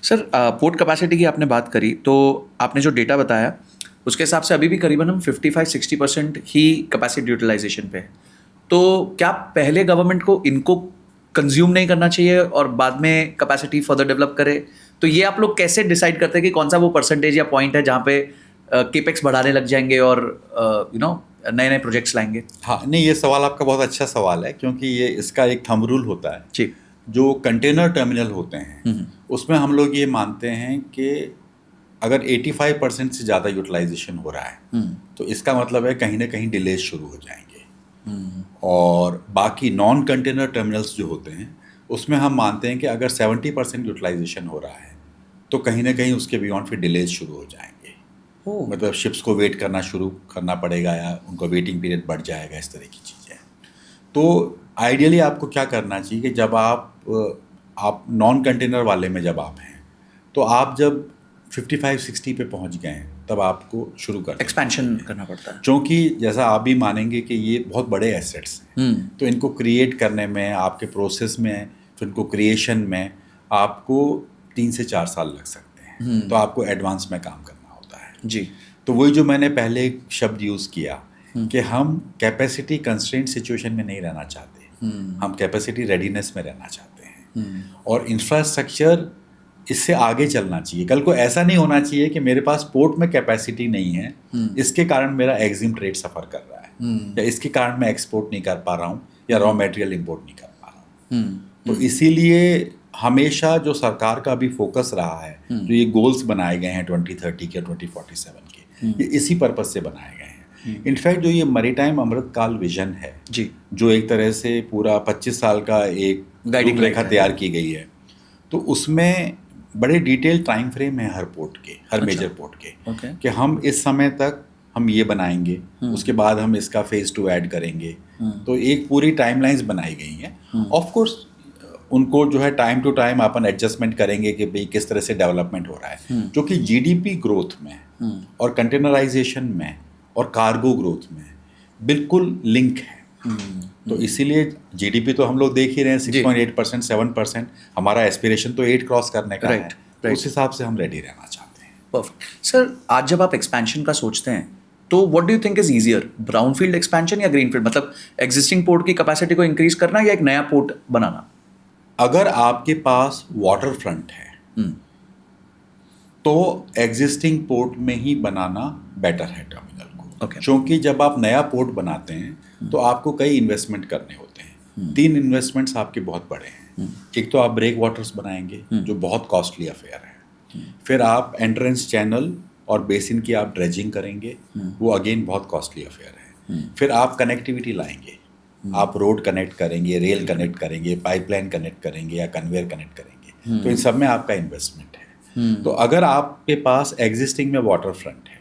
सर, पोर्ट कैपेसिटी की आपने बात करी, तो आपने जो डेटा बताया उसके हिसाब से अभी भी करीबन हम 55-60% ही कैपेसिटी यूटिलाइजेशन पे है। तो क्या पहले गवर्नमेंट को इनको कंज्यूम नहीं करना चाहिए और बाद में कैपेसिटी फर्दर डेवलप करे? तो ये आप लोग कैसे डिसाइड करते हैं कि कौन सा वो परसेंटेज या पॉइंट है जहाँ पे केपेक्स बढ़ाने लग जाएंगे और नए नए प्रोजेक्ट्स लाएंगे? हाँ, नहीं, ये सवाल आपका बहुत अच्छा सवाल है, क्योंकि ये इसका एक थंब रूल होता है। जी। जो कंटेनर टर्मिनल होते हैं उसमें हम लोग ये मानते हैं कि अगर 85% से ज़्यादा यूटिलाइजेशन हो रहा है तो इसका मतलब है कहीं ना कहीं डिलेज शुरू हो जाएंगे। और बाकी नॉन कंटेनर टर्मिनल्स जो होते हैं उसमें हम मानते हैं कि अगर 70% यूटिलाइजेशन हो रहा है तो कहीं ना कहीं उसके बियॉन्ड फिर डिलेज शुरू हो जाएंगे। मतलब शिप्स को वेट करना शुरू करना पड़ेगा या उनको वेटिंग पीरियड बढ़ जाएगा, इस तरह की चीज़ें। तो आइडियली आपको क्या करना चाहिए कि जब आप नॉन कंटेनर वाले में जब आप हैं तो आप जब 55-60 पे पहुंच गए हैं तब आपको शुरू कर एक्सपेंशन करना पड़ता है, क्योंकि जैसा आप भी मानेंगे कि ये बहुत बड़े एसेट्स हैं। तो इनको क्रिएट करने में, आपके प्रोसेस में, फिर इनको क्रिएशन में आपको 3 से 4 साल लग सकते हैं। तो आपको एडवांस में काम करना होता है। जी। तो वही जो मैंने पहले एक शब्द यूज़ किया कि हम कैपेसिटी कंस्ट्रेंट सिचुएशन में नहीं रहना चाहते, हम कैपेसिटी रेडीनेस में रहना चाहते हैं। और इंफ्रास्ट्रक्चर इससे आगे चलना चाहिए। कल को ऐसा नहीं होना चाहिए कि मेरे पास पोर्ट में कैपेसिटी नहीं है, इसके कारण मेरा एग्जिम ट्रेड सफ़र कर रहा है, या इसके कारण मैं एक्सपोर्ट नहीं कर पा रहा हूँ या रॉ मटेरियल इंपोर्ट नहीं कर पा रहा हूँ। तो इसीलिए हमेशा जो सरकार का भी फोकस रहा है, जो ये गोल्स बनाए गए हैं 2030 के 2047 के, ये इसी पर्पज से बनाए गए हैं। इनफैक्ट जो ये मैरीटाइम अमृतकाल विजन है जी, जो एक तरह से पूरा 25 साल का एक Guiding रूपरेखा light है। तैयार की गई है, तो उसमें बड़े डिटेल टाइम फ्रेम है हर पोर्ट के, हर मेजर पोर्ट के, ओके, कि हम इस समय तक हम ये बनाएंगे, उसके बाद हम इसका फेज 2 ऐड करेंगे। तो एक पूरी टाइमलाइंस बनाई गई हैं। ऑफ कोर्स उनको जो है टाइम टू टाइम अपन एडजस्टमेंट करेंगे कि भाई किस तरह से डेवलपमेंट हो रहा है, जो कि जीडीपी ग्रोथ में और कंटेनराइजेशन में और कार्गो ग्रोथ में बिल्कुल लिंक है। तो इसीलिए जीडीपी तो हम लोग देख ही रहे हैं 6.8%, 7%। हमारा एस्पिरेशन तो 8 क्रॉस करने का है, तो उस हिसाब से हम रेडी रहना चाहते हैं। परफेक्ट। सर, आज जब आप एक्सपेंशन का सोचते हैं तो what do you think is easier, brownfield expansion या ग्रीनफील्ड? मतलब एग्जिस्टिंग पोर्ट की कैपेसिटी को इंक्रीज करना या एक नया पोर्ट बनाना? अगर आपके पास वाटर फ्रंट है तो एग्जिस्टिंग पोर्ट में ही बनाना बेटर है टर्मिनल को। क्योंकि जब आप नया पोर्ट बनाते हैं तो आपको कई इन्वेस्टमेंट करने होते हैं। 3 इन्वेस्टमेंट्स आपके बहुत बड़े हैं। एक तो आप ब्रेक वाटर्स बनाएंगे जो बहुत कॉस्टली अफेयर है, फिर आप एंट्रेंस चैनल और बेसिन की आप ड्रेजिंग करेंगे, वो अगेन बहुत कॉस्टली अफेयर है। फिर आप कनेक्टिविटी लाएंगे, आप रोड कनेक्ट करेंगे, रेल कनेक्ट करेंगे, पाइपलाइन कनेक्ट करेंगे या कन्वेयर कनेक्ट करेंगे, तो इन सब में आपका इन्वेस्टमेंट है। तो अगर आपके पास एग्जिस्टिंग में वाटर फ्रंट है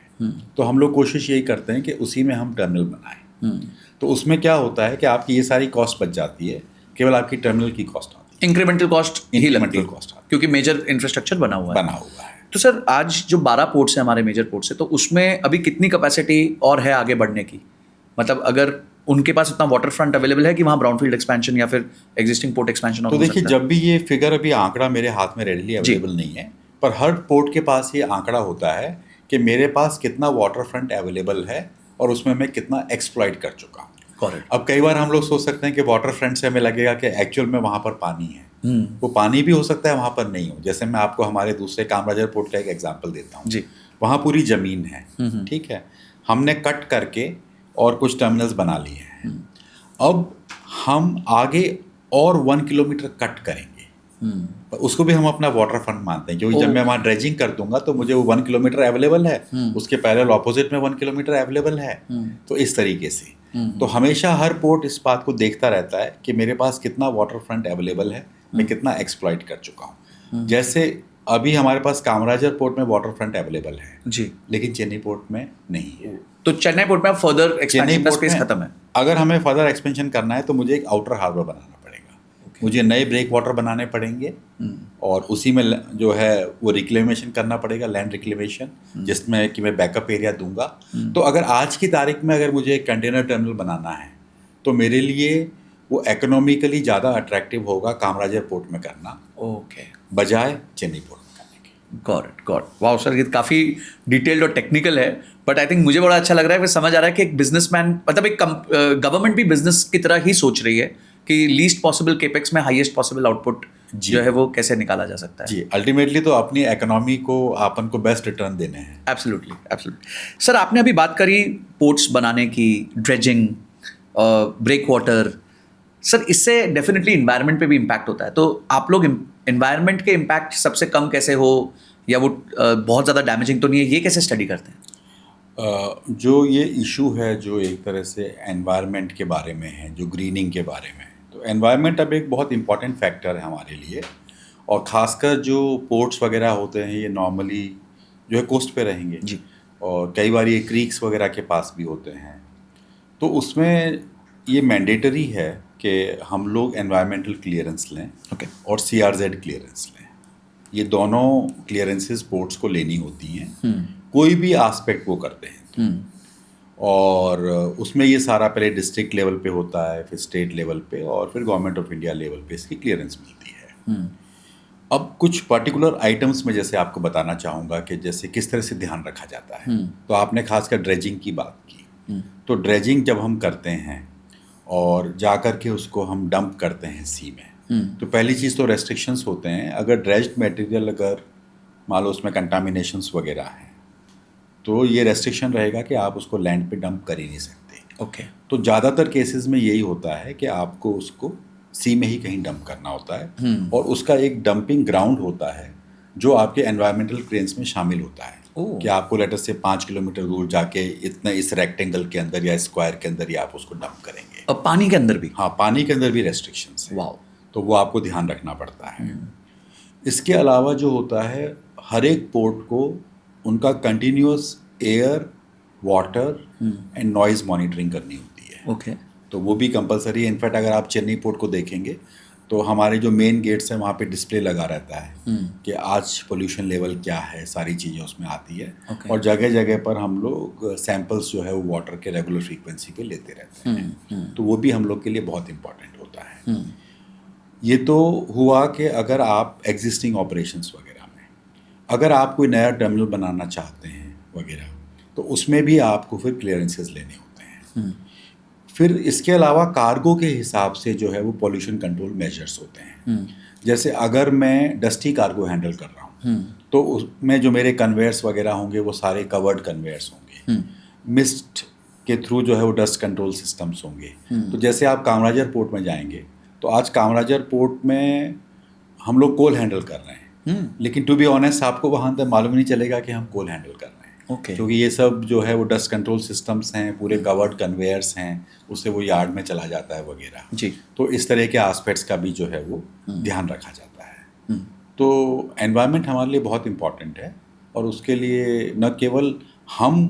तो हम लोग कोशिश यही करते हैं कि उसी में हम टर्मिनल बनाएं। तो उसमें क्या होता है कि आपकी ये सारी कॉस्ट बच जाती है, केवल आपकी टर्मिनल की कॉस्ट आती है, इंक्रीमेंटल कॉस्ट ही लगती है कॉस्ट आती क्योंकि मेजर इंफ्रास्ट्रक्चर बना हुआ है, है। तो सर, आज जो 12 पोर्ट्स हैं हमारे मेजर पोर्ट्स से, तो उसमें अभी कितनी कैपेसिटी और है आगे बढ़ने की? मतलब अगर उनके पास इतना वाटर फ्रंट अवेलेबल है कि वहाँ ब्राउनफील्ड एक्सपेंशन या फिर एग्जिस्टिंग पोर्ट एक्सपेंशन तो देखिए, जब भी ये फिगर, अभी आंकड़ा मेरे हाथ में रेडीली अवेलेबल नहीं है, पर हर पोर्ट के पास ये आंकड़ा होता है कि मेरे पास कितना वाटर फ्रंट अवेलेबल है और उसमें मैं कितना एक्सप्लॉइट कर चुका हूँ। अब कई बार हम लोग सोच सकते हैं कि वाटर फ्रंट से हमें लगेगा कि एक्चुअल में वहाँ पर पानी है, वो पानी भी हो सकता है वहाँ पर नहीं हो। जैसे मैं आपको हमारे दूसरे कामराजर पोर्ट का एक एग्जांपल देता हूँ। वहाँ पूरी ज़मीन है, ठीक है, हमने कट करके और कुछ टर्मिनल्स बना लिए हैं। अब हम आगे और 1 किलोमीटर कट करेंगे, उसको भी हम अपना वाटर फ्रंट मानते हैं, क्योंकि जब मैं वहाँ ड्रेजिंग कर दूंगा तो मुझे वो 1 किलोमीटर अवेलेबल है, उसके पैरेलल ऑपोजिट में 1 किलोमीटर अवेलेबल है। तो इस तरीके से तो हमेशा हर पोर्ट इस बात को देखता रहता है कि मेरे पास कितना वाटर फ्रंट अवेलेबल है, मैं कितना एक्सप्लॉइट कर चुका हूँ। जैसे अभी हमारे पास कामराजर पोर्ट में वाटर फ्रंट अवेलेबल है जी, लेकिन चेन्नई पोर्ट में नहीं है। तो चेन्नई पोर्ट में फर्दर एक्सपेंशन का स्पेस खत्म है। अगर हमें फर्दर एक्सपेंशन करना है तो मुझे एक आउटर हार्बर बनाना पड़ेगा, मुझे नए ब्रेक वाटर बनाने पड़ेंगे और उसी में जो है वो रिक्लेमेशन करना पड़ेगा, लैंड रिक्लेमेशन, जिसमें कि मैं बैकअप एरिया दूंगा। तो अगर आज की तारीख में अगर मुझे एक कंटेनर टर्मिनल बनाना है तो मेरे लिए वो इकोनॉमिकली ज़्यादा अट्रैक्टिव होगा कामराजर पोर्ट में करना, बजाय चेन्नई पोर्ट में करने के। गॉट वाओ सर, ये काफ़ी डिटेल्ड और टेक्निकल है, बट आई थिंक मुझे बड़ा अच्छा लग रहा है, फिर समझ आ रहा है कि एक बिजनेसमैन, मतलब एक गवर्नमेंट भी बिजनेस की तरह ही सोच रही है कि लीस्ट पॉसिबल केपेक्स में हाईएस्ट पॉसिबल आउटपुट जो है वो कैसे निकाला जा सकता है। जी, अल्टीमेटली तो अपनी इकोनॉमी को अपन को बेस्ट रिटर्न देने हैं। एब्सोल्युटली। सर, आपने अभी बात करी पोर्ट्स बनाने की, ड्रेजिंग, ब्रेक वाटर, सर इससे डेफिनेटली इन्वायरमेंट पे भी इम्पैक्ट होता है, तो आप लोग इन्वायरमेंट के इम्पैक्ट सबसे कम कैसे हो, या वो बहुत ज़्यादा डैमेजिंग तो नहीं है, ये कैसे स्टडी करते हैं? जो ये इशू है जो एक तरह से एनवायरनमेंट के बारे में है, जो ग्रीनिंग के बारे में, तो एनवायरनमेंट अब एक बहुत इंपॉर्टेंट फैक्टर है हमारे लिए। और ख़ासकर जो पोर्ट्स वगैरह होते हैं ये नॉर्मली जो है कोस्ट पे रहेंगे जी, और कई बार ये क्रीक्स वगैरह के पास भी होते हैं। तो उसमें ये मैंडेटरी है कि हम लोग एनवायरमेंटल क्लियरेंस लें और CRZ क्लियरेंस लें। ये दोनों क्लियरेंसेस पोर्ट्स को लेनी होती हैं, कोई भी आस्पेक्ट वो करते हैं और उसमें ये सारा पहले डिस्ट्रिक्ट लेवल पे होता है, फिर स्टेट लेवल पे और फिर गवर्नमेंट ऑफ इंडिया लेवल पे इसकी क्लियरेंस मिलती है। अब कुछ पर्टिकुलर आइटम्स में जैसे आपको बताना चाहूँगा कि जैसे किस तरह से ध्यान रखा जाता है। तो आपने खासकर ड्रेजिंग की बात की, तो ड्रेजिंग जब हम करते हैं और जा कर के उसको हम डंप करते हैं सी में, तो पहली चीज़ तो रेस्ट्रिक्शंस होते हैं। अगर ड्रेज्ड मटेरियल अगर मान लो उसमें कंटामिनेशंस वगैरह हैं तो ये रेस्ट्रिक्शन रहेगा कि आप उसको लैंड पे डंप कर ही नहीं सकते। तो ज़्यादातर केसेस में यही होता है कि आपको उसको सी में ही कहीं डंप करना होता है और उसका एक डंपिंग ग्राउंड होता है जो आपके एनवायरमेंटल क्लेम्स में शामिल होता है ओह। कि आपको लेटर से 5 किलोमीटर दूर जाके इतने इस रेक्टेंगल के अंदर या स्क्वायर के अंदर ही आप उसको डंप करेंगे। अब पानी के अंदर भी? हाँ, पानी के अंदर भी रेस्ट्रिक्शंस है, वाओ। तो वो आपको ध्यान रखना पड़ता है। इसके अलावा जो होता है, हर एक पोर्ट को उनका continuous air, water and noise monitoring करनी होती है। ओके। तो वो भी कंपलसरी है। इनफैक्ट अगर आप चेन्नई पोर्ट को देखेंगे तो हमारे जो मेन गेट्स हैं वहाँ पे डिस्प्ले लगा रहता है कि आज पोल्यूशन लेवल क्या है, सारी चीज़ें उसमें आती है। Okay. और जगह जगह पर हम लोग सैंपल्स जो है वो वाटर के रेगुलर फ्रीक्वेंसी पे लेते रहते हैं। तो वो भी हम लोग के लिए बहुत इंपॉर्टेंट होता है। ये तो हुआ कि अगर आप एग्जिस्टिंग ऑपरेशंस वगैरह में, अगर आप कोई नया टर्मिनल बनाना चाहते हैं वगैरह, तो उसमें भी आपको फिर क्लियरेंसेस लेने होते हैं। फिर इसके अलावा कार्गो के हिसाब से जो है वो पोल्यूशन कंट्रोल मेजर्स होते हैं। जैसे अगर मैं डस्टी कार्गो हैंडल कर रहा हूँ तो उसमें जो मेरे कन्वेयर्स वगैरह होंगे वो सारे कवर्ड कन्वेयर्स होंगे। मिस्ट के थ्रू जो है वो डस्ट कंट्रोल सिस्टम्स होंगे। तो जैसे आप कामराजर पोर्ट में जाएंगे तो आज कामराजर पोर्ट में हम लोग कोल हैंडल कर रहे हैं, लेकिन टू बी ऑनेस्ट आपको वहाँ अंदर मालूम नहीं चलेगा कि हम कोल हैंडल कर रहे हैं। Okay. क्योंकि ये सब जो है वो डस्ट कंट्रोल सिस्टम्स हैं, पूरे कवर्ड कन्वेयर्स हैं, उससे वो यार्ड में चला जाता है वगैरह जी। तो इस तरह के एस्पेक्ट्स का भी जो है वो ध्यान रखा जाता है। तो एनवायरनमेंट हमारे लिए बहुत इम्पॉर्टेंट है और उसके लिए न केवल हम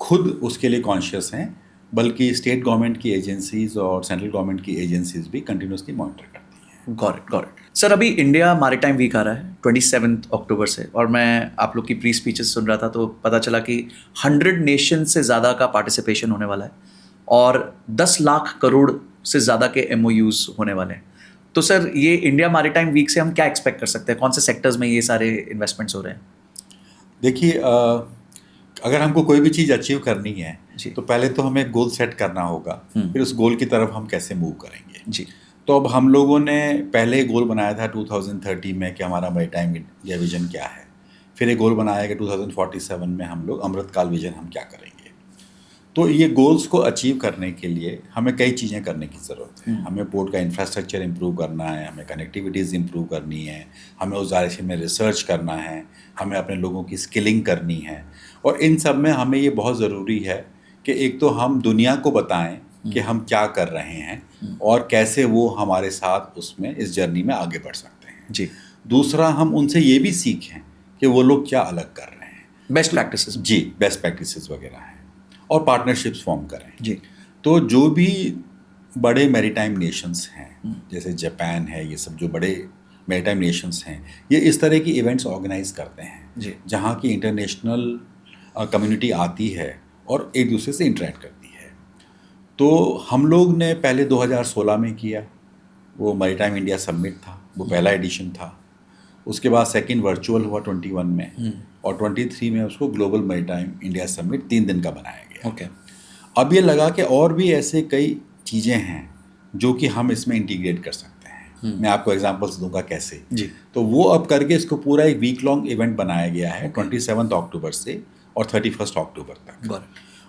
खुद उसके लिए कॉन्शियस हैं बल्कि स्टेट गवर्नमेंट की एजेंसीज और सेंट्रल गवर्नमेंट की एजेंसीज भी कंटिन्यूसली मॉनिटर करती हैं। Got it, got it. Sir, अभी इंडिया मैरीटाइम वीक आ रहा है 27 अक्टूबर से, और मैं आप लोग की प्री स्पीचेस सुन रहा था तो पता चला कि 100 नेशन से ज़्यादा का पार्टिसिपेशन होने वाला है और 10 लाख करोड़ से ज़्यादा के MOUs होने वाले हैं। तो सर, ये इंडिया मैरीटाइम वीक से हम क्या एक्सपेक्ट कर सकते हैं? कौन से सेक्टर्स में ये सारे इन्वेस्टमेंट्स हो रहे हैं? देखिए, अगर हमको कोई भी चीज़ अचीव करनी है जी। तो पहले तो हमें गोल सेट करना होगा, फिर उस गोल की तरफ हम कैसे मूव करेंगे। जी। तो अब हम लोगों ने पहले गोल बनाया था 2030 में कि हमारा मैरीटाइम इंडिया विजन क्या है। फिर एक गोल बनाया कि 2047 में हम लोग अमृतकाल विजन हम क्या करेंगे। तो ये गोल्स को अचीव करने के लिए हमें कई चीज़ें करने की ज़रूरत है। हमें पोर्ट का इंफ्रास्ट्रक्चर इम्प्रूव करना है, हमें कनेक्टिविटीज़ इम्प्रूव करनी है, हमें उस डायरेक्शन में रिसर्च करना है, हमें अपने लोगों की स्किलिंग करनी है। और इन सब में हमें ये बहुत ज़रूरी है कि एक तो हम दुनिया को बताएं कि हम क्या कर रहे हैं और कैसे वो हमारे साथ उसमें इस जर्नी में आगे बढ़ सकते हैं। जी। दूसरा, हम उनसे ये भी सीखें कि वो लोग क्या अलग कर रहे हैं, बेस्ट प्रैक्टिसेस। जी, बेस्ट प्रैक्टिसेस वगैरह हैं, और पार्टनरशिप्स फॉर्म करें। जी। तो जो भी बड़े मैरीटाइम नेशंस हैं जैसे जापान है, ये सब जो बड़े मैरीटाइम नेशंस हैं, ये इस तरह की इवेंट्स ऑर्गेनाइज करते हैं जी। जहाँ की इंटरनेशनल कम्युनिटी आती है और एक दूसरे से इंटरेक्ट करती है। तो हम लोग ने पहले 2016 में किया, वो मैरीटाइम इंडिया समिट था, वो पहला एडिशन था। उसके बाद सेकंड वर्चुअल हुआ 21 में और 23 में उसको ग्लोबल मैरीटाइम इंडिया समिट 3 दिन का बनाया गया। ओके। अब ये लगा कि और भी ऐसे कई चीज़ें हैं जो कि हम इसमें इंटीग्रेट कर सकते हैं। मैं आपको एग्जांपल्स दूंगा कैसे। जी। तो वो अब करके इसको पूरा एक वीक लॉन्ग इवेंट बनाया गया है 27 अक्टूबर से और 31 अक्टूबर तक।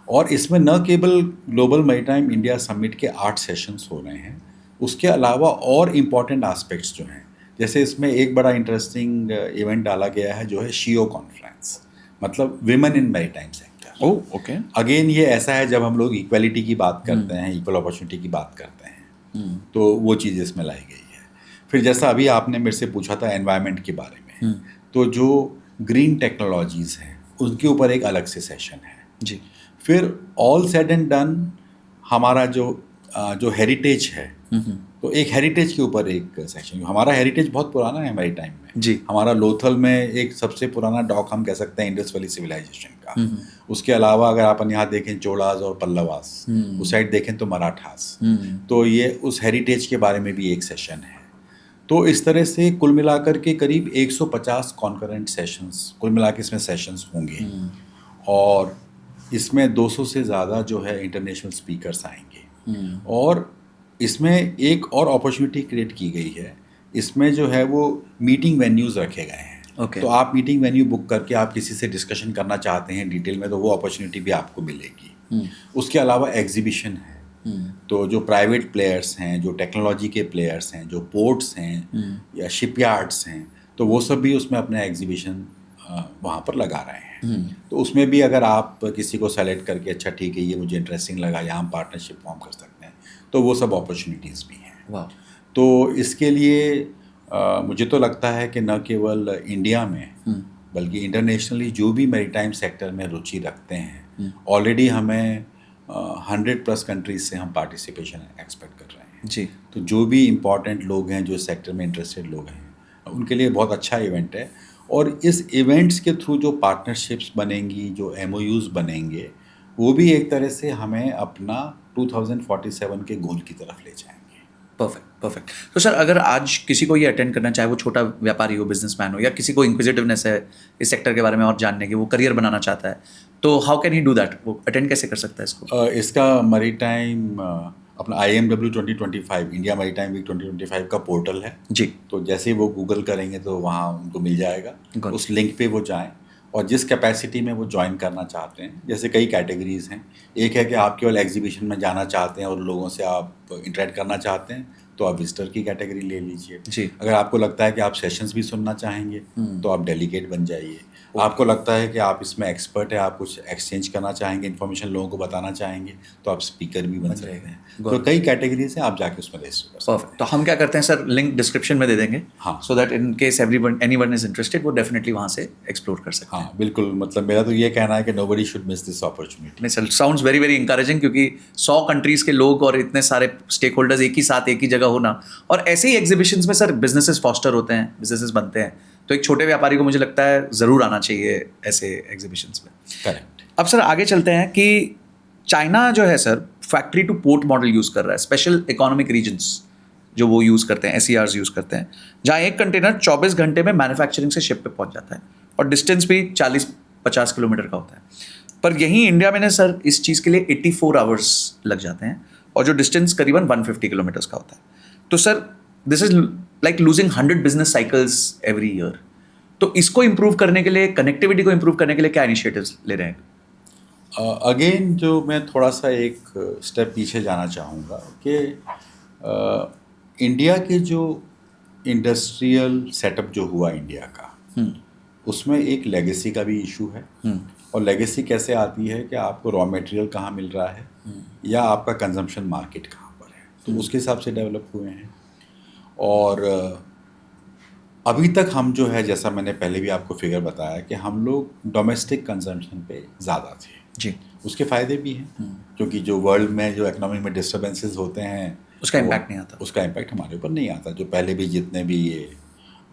और इसमें न केवल ग्लोबल मैरीटाइम इंडिया समिट के 8 सेशंस हो रहे हैं, उसके अलावा और इम्पॉर्टेंट एस्पेक्ट्स जो हैं, जैसे इसमें एक बड़ा इंटरेस्टिंग इवेंट डाला गया है जो है शियो कॉन्फ्रेंस, मतलब women in maritime sector. Oh, okay. Again ये ऐसा है जब हम लोग इक्वलिटी की बात करते हैं, इक्वल अपॉर्चुनिटी की बात करते हैं, तो वो चीज़ इसमें लाई गई है। फिर जैसा अभी आपने मेरे से पूछा था एनवायरनमेंट के बारे में, तो जो ग्रीन टेक्नोलॉजीज़ हैं उनके ऊपर एक अलग से सेशन है। जी। फिर ऑल सेड एंड डन हमारा जो हेरिटेज है, तो एक हेरिटेज के ऊपर एक सेक्शन। हमारा हेरिटेज बहुत पुराना है मैरीटाइम में। जी। हमारा लोथल में एक सबसे पुराना डॉक हम कह सकते हैं इंडस वैली सिविलाइजेशन का। उसके अलावा अगर आप यहाँ देखें चोलास और पल्लवास, उस साइड देखें तो मराठास, तो ये उस हेरिटेज के बारे में भी एक सेशन है। तो इस तरह से कुल मिलाकर के करीब 150 कॉन्करेंट सेशंस, कुल मिला के इसमें सेशंस होंगे और इसमें 200 से ज़्यादा जो है इंटरनेशनल स्पीकर्स आएंगे। और इसमें एक और अपॉर्चुनिटी क्रिएट की गई है, इसमें जो है वो मीटिंग वेन्यूज़ रखे गए हैं। Okay. तो आप मीटिंग वेन्यू बुक करके आप किसी से डिस्कशन करना चाहते हैं डिटेल में, तो वो अपॉर्चुनिटी भी आपको मिलेगी। उसके अलावा एग्जीबिशन है, तो जो प्राइवेट प्लेयर्स हैं, जो टेक्नोलॉजी के प्लेयर्स हैं, जो पोर्ट्स हैं या शिपयार्ड्स हैं, तो वो सब भी उसमें अपना एग्जीबिशन वहाँ पर लगा रहे हैं। तो उसमें भी अगर आप किसी को सेलेक्ट करके अच्छा ठीक है ये मुझे इंटरेस्टिंग लगा, यहाँ हम पार्टनरशिप फॉर्म कर सकते हैं, तो वो सब अपॉर्चुनिटीज़ भी हैं। वाह। तो इसके लिए मुझे तो लगता है कि न केवल इंडिया में बल्कि इंटरनेशनली जो भी मैरीटाइम सेक्टर में रुचि रखते हैं, ऑलरेडी हमें 100+ कंट्रीज से हम पार्टिसिपेशन एक्सपेक्ट कर रहे हैं जी। तो जो भी इम्पोर्टेंट लोग हैं, जो सेक्टर में इंटरेस्टेड लोग हैं, उनके लिए बहुत अच्छा इवेंट है। और इस इवेंट्स के थ्रू जो पार्टनरशिप्स बनेंगी, जो MOUs बनेंगे, वो भी एक तरह से हमें अपना 2047 के गोल की तरफ ले जाएंगे। Perfect, perfect. तो सर अगर आज किसी को ये अटेंड करना चाहे, वो छोटा व्यापारी हो, बिजनेसमैन हो, या किसी को इंक्विजिटिवनेस है इस सेक्टर के बारे में और जानने की, वो करियर बनाना चाहता है, तो how can he do that? वो अटेंड कैसे कर सकता है इसको? इसका मैरीटाइम अपना IMW 2025 इंडिया मैरीटाइम वीक 2025 का पोर्टल है जी। तो जैसे ही वो गूगल करेंगे तो वहाँ उनको मिल जाएगा, Got उस लिंक पे वो जाएं और जिस कैपेसिटी में वो ज्वाइन करना चाहते हैं, जैसे कई कैटेगरीज हैं। एक है कि आप केवल एग्जीबिशन में जाना चाहते हैं और लोगों से आप इंटरेक्ट करना चाहते हैं, तो आप विजिटर की कैटेगरी ले लीजिए। जी। अगर आपको लगता है कि आप सेशंस भी सुनना चाहेंगे तो आप डेलीगेट बन जाइए। आपको लगता है कि आप इसमें एक्सपर्ट है, आप कुछ एक्सचेंज करना चाहेंगे, इन्फॉर्मेशन लोगों को बताना चाहेंगे, तो आप स्पीकर भी बन सकते हैं। तो कई कैटेगरीज हैं, आप जाके उसमें रजिस्टर कर सकते हैं। परफेक्ट। तो हम क्या करते हैं सर, लिंक डिस्क्रिप्शन में दे देंगे, हाँ। So that in case anyone is interested, वो डेफिनेटली वहाँ से एक्सप्लोर कर सकते हैं। हाँ बिल्कुल, मतलब मेरा तो ये कहना है कि nobody should miss this opportunity. नहीं sir, sounds very very encouraging, क्योंकि 100 कंट्रीज के लोग और इतने सारे स्टेक होल्डर्स एक ही साथ एक ही जगह होना, और ऐसे ही एग्जीबिशंस में सर बिजनेसेस फॉस्टर होते हैं, बिजनेसेस बनते हैं। तो एक छोटे व्यापारी को मुझे लगता है ज़रूर आना चाहिए ऐसे एग्जीबिशंस में। करेक्ट। अब सर आगे चलते हैं कि चाइना जो है sir factory two port model use कर रहा है, स्पेशल इकोनॉमिक रीजन्स जो वो यूज़ करते हैं, SERs यूज़ करते हैं, जहाँ एक कंटेनर 24 घंटे में मैन्युफैक्चरिंग से शिप पे पहुँच जाता है और डिस्टेंस भी 40-50 किलोमीटर का होता है। पर यहीं इंडिया में ना सर इस चीज़ के लिए 84 आवर्स लग जाते हैं और जो डिस्टेंस करीबन 150 किलोमीटर्स का होता है। तो sir this is like losing 100 business cycles every year. तो इसको इम्प्रूव करने के लिए, कनेक्टिविटी को इम्प्रूव करने के लिए क्या इनिशिएटिव्स ले रहे हैं? अगेन जो मैं थोड़ा सा एक स्टेप पीछे जाना चाहूँगा कि इंडिया के जो इंडस्ट्रियल सेटअप जो हुआ इंडिया का, उसमें एक लेगेसी का भी इशू है। और लेगेसी कैसे आती है कि आपको रॉ मटेरियल कहाँ मिल रहा है या आपका कंजम्पशन मार्केट कहाँ पर है, तो उसके हिसाब से डेवलप हुए हैं। और अभी तक हम जो है, जैसा मैंने पहले भी आपको फिगर बताया कि हम लोग डोमेस्टिक कंजम्पशन पे ज़्यादा थे जी। उसके फ़ायदे भी हैं क्योंकि जो वर्ल्ड में जो इकोनॉमी में डिस्टर्बेंसेस होते हैं उसका इम्पैक्ट नहीं आता। उसका इम्पैक्ट हमारे ऊपर नहीं आता, जो पहले भी जितने भी ये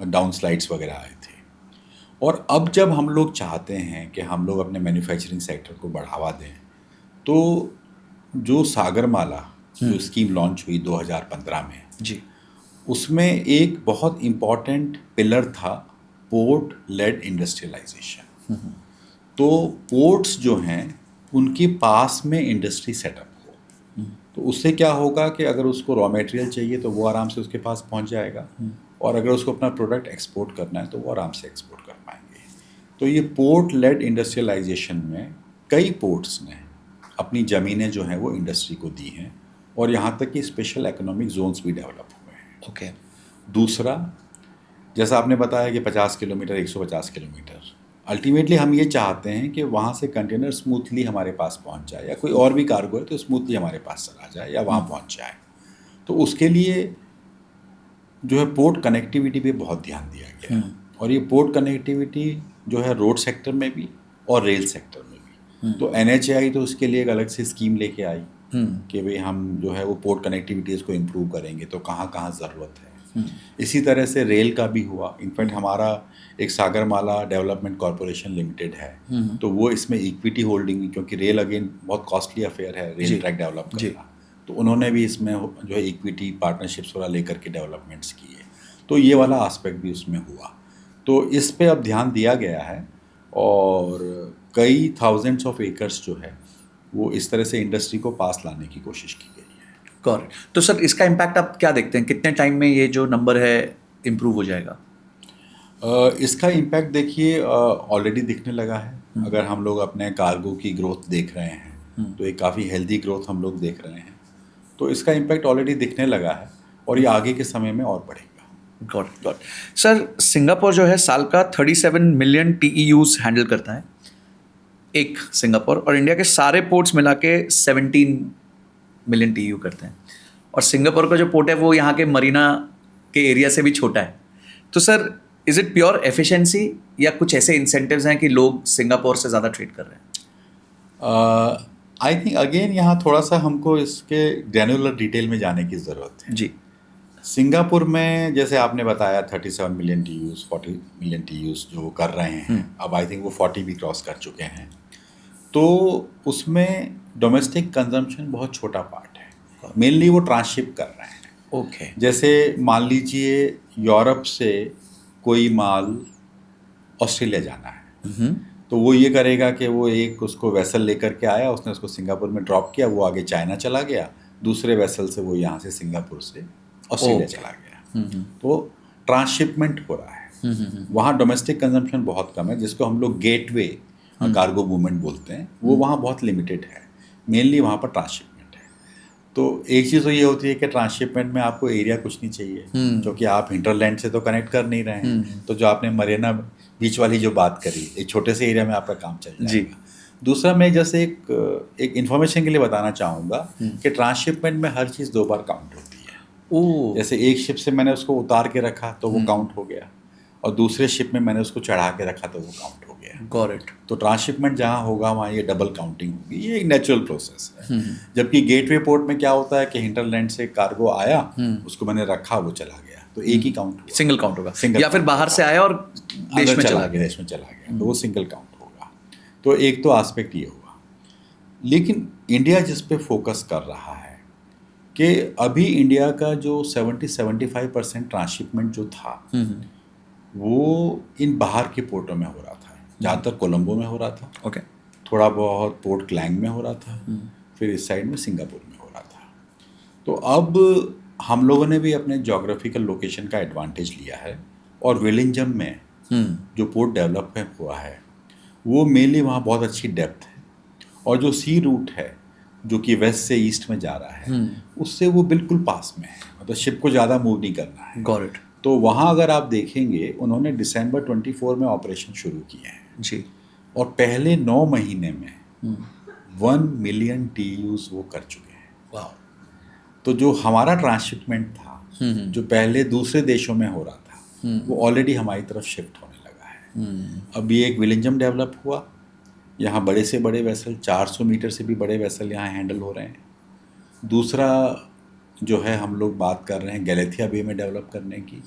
डाउन स्लाइड्स वगैरह आए थे। और अब जब हम लोग चाहते हैं कि हम लोग अपने मैन्युफैक्चरिंग सेक्टर को बढ़ावा दें, तो जो सागरमाला जो स्कीम लॉन्च हुई 2015 में जी, उसमें एक बहुत इम्पॉर्टेंट पिलर था पोर्ट लेड इंडस्ट्रियलाइजेशन। तो पोर्ट्स जो हैं उनके पास में इंडस्ट्री सेटअप हो, तो उससे क्या होगा कि अगर उसको रॉ मटेरियल चाहिए तो वो आराम से उसके पास पहुंच जाएगा, और अगर उसको अपना प्रोडक्ट एक्सपोर्ट करना है तो वो आराम से एक्सपोर्ट कर पाएंगे। तो ये पोर्ट लेड इंडस्ट्रियलाइजेशन में कई पोर्ट्स ने अपनी ज़मीनें जो हैं वो इंडस्ट्री को दी हैं, और यहाँ तक कि स्पेशल इकोनॉमिक जोन्स भी डेवलप हुए हैं। ओके। दूसरा, जैसा आपने बताया कि 50 किलोमीटर 150 किलोमीटर, अल्टीमेटली हम ये चाहते हैं कि वहाँ से कंटेनर स्मूथली हमारे पास पहुँच जाए, या कोई और भी कार्गो है तो स्मूथली हमारे पास चला जाए या वहाँ पहुँच जाए। तो उसके लिए जो है पोर्ट कनेक्टिविटी पे बहुत ध्यान दिया गया है, और ये पोर्ट कनेक्टिविटी जो है रोड सेक्टर में भी और रेल सेक्टर में भी। तो NHAI तो उसके लिए एक अलग से स्कीम लेके आई कि भाई हम जो है वो पोर्ट कनेक्टिविटीज़ को इम्प्रूव करेंगे, तो कहाँ कहाँ ज़रूरत है। इसी तरह से रेल का भी हुआ। इनफैक्ट हमारा एक सागरमाला डेवलपमेंट कॉरपोरेशन लिमिटेड है, तो वो इसमें इक्विटी होल्डिंग, क्योंकि रेल अगेन बहुत कॉस्टली अफेयर है रेल ट्रैक डेवलप करना, तो उन्होंने भी इसमें जो है इक्विटी पार्टनरशिप्स वाला लेकर के डेवलपमेंट्स किए। तो ये वाला आस्पेक्ट भी उसमें हुआ। तो इस पे अब ध्यान दिया गया है, और कई थाउजेंड्स ऑफ एकर्स जो है वो इस तरह से इंडस्ट्री को पास लाने की कोशिश की गई है। करेक्ट। तो सर इसका इम्पैक्ट आप क्या देखते हैं, कितने टाइम में ये जो नंबर है इम्प्रूव हो जाएगा? इसका इम्पैक्ट देखिए ऑलरेडी दिखने लगा है। अगर हम लोग अपने कार्गो की ग्रोथ देख रहे हैं तो एक काफ़ी हेल्दी ग्रोथ हम लोग देख रहे हैं। तो इसका इम्पैक्ट ऑलरेडी दिखने लगा है और ये आगे के समय में और बढ़ेगा। गॉट सर, सिंगापुर जो है साल का 37 मिलियन TEUs हैंडल करता है, एक सिंगापुर, और इंडिया के सारे पोर्ट्स मिला के 17 मिलियन TEU करते हैं। और सिंगापुर का जो पोर्ट है वो यहाँ के मरीना के एरिया से भी छोटा है। तो sir, is it pure efficiency या कुछ ऐसे इंसेंटिव्स हैं कि लोग सिंगापुर से ज़्यादा ट्रेड कर रहे हैं? आई थिंक अगेन यहाँ थोड़ा सा हमको इसके ग्रैनुलर डिटेल में जाने की ज़रूरत है। जी। सिंगापुर में जैसे आपने बताया 37 मिलियन TEUs, 40 मिलियन TEUs जो वो कर रहे हैं, अब आई थिंक वो 40 भी क्रॉस कर चुके हैं। तो उसमें डोमेस्टिक कंजम्पशन बहुत छोटा पार्ट है, मेनली वो ट्रांसशिप कर रहे हैं। ओके। जैसे मान लीजिए यूरोप से कोई माल ऑस्ट्रेलिया जाना है, तो वो ये करेगा कि वो एक उसको वेसल लेकर के आया, उसने उसको सिंगापुर में ड्रॉप किया, वो आगे चाइना चला गया, दूसरे वेसल से वो यहाँ से सिंगापुर से ऑस्ट्रेलिया चला गया। तो ट्रांसशिपमेंट हो रहा है। वहाँ डोमेस्टिक कंजम्पशन बहुत कम है, जिसको हम लोग गेटवे कार्गो मूवमेंट बोलते हैं, वो वहाँ बहुत लिमिटेड है। मेनली वहाँ पर ट्रांसशिपमेंट है। तो एक चीज़ तो ये होती है कि ट्रांसशिपमेंट में आपको एरिया कुछ नहीं चाहिए, क्योंकि आप हिंटरलैंड से तो कनेक्ट कर नहीं रहे हैं। तो जो आपने मरीना बीच वाली जो बात करी, एक छोटे से एरिया में आपका काम चल जाएगा। दूसरा, मैं जैसे एक इन्फॉर्मेशन के लिए बताना चाहूँगा कि ट्रांसशिपमेंट में हर चीज़ 2 बार काउंट होती है। जैसे एक शिप से मैंने उसको उतार के रखा तो वो काउंट हो गया, और दूसरे शिप में मैंने उसको चढ़ा के रखा तो वो काउंट हो गया। Got it. तो ट्रांसशिपमेंट जहाँ होगा वहाँ ये डबल काउंटिंग होगी, ये एक नेचुरल प्रोसेस है। जबकि गेटवे पोर्ट में क्या होता है कि हिंटरलैंड से कार्गो आया, उसको मैंने रखा, वो चला गया, तो एक ही काउंट हुआ, सिंगल काउंट होगा। Single या फिर बाहर से आया और देश में चला गया, तो वो सिंगल काउंट होगा। तो एक तो एस्पेक्ट ये हुआ। लेकिन इंडिया जिस पे फोकस कर रहा है कि अभी इंडिया का जो 70-75% ट्रांसशिपमेंट जो था वो इन बाहर के पोर्टों में हो रहा था। ज़्यादातर कोलंबो में हो रहा था, ओके, थोड़ा बहुत पोर्ट क्लैंग में हो रहा था, फिर इस साइड में सिंगापुर में हो रहा था। तो अब हम लोगों ने भी अपने जोग्राफिकल लोकेशन का एडवांटेज लिया है, और विलिंजम में जो पोर्ट डेवलप हुआ है वो मेनली वहाँ बहुत अच्छी डेप्थ है, और जो सी रूट है जो कि वेस्ट से ईस्ट में जा रहा है उससे वो बिल्कुल पास में है, मतलब शिप को ज़्यादा मूव नहीं करना है। Got it. तो वहाँ अगर आप देखेंगे, उन्होंने दिसंबर 24 में ऑपरेशन शुरू किए हैं जी, और पहले 9 महीने में 1 मिलियन TEUs वो कर चुके हैं। वाह। तो जो हमारा ट्रांसशिपमेंट था जो पहले दूसरे देशों में हो रहा था वो ऑलरेडी हमारी तरफ शिफ्ट होने लगा है। अब ये एक विलिंजम डेवलप हुआ, यहाँ बड़े से बड़े वेसल, 400 मीटर से भी बड़े वेसल यहाँ हैंडल हो रहे हैं। दूसरा जो है, हम लोग बात कर रहे हैं गैलेथिया बे में डेवलप करने की।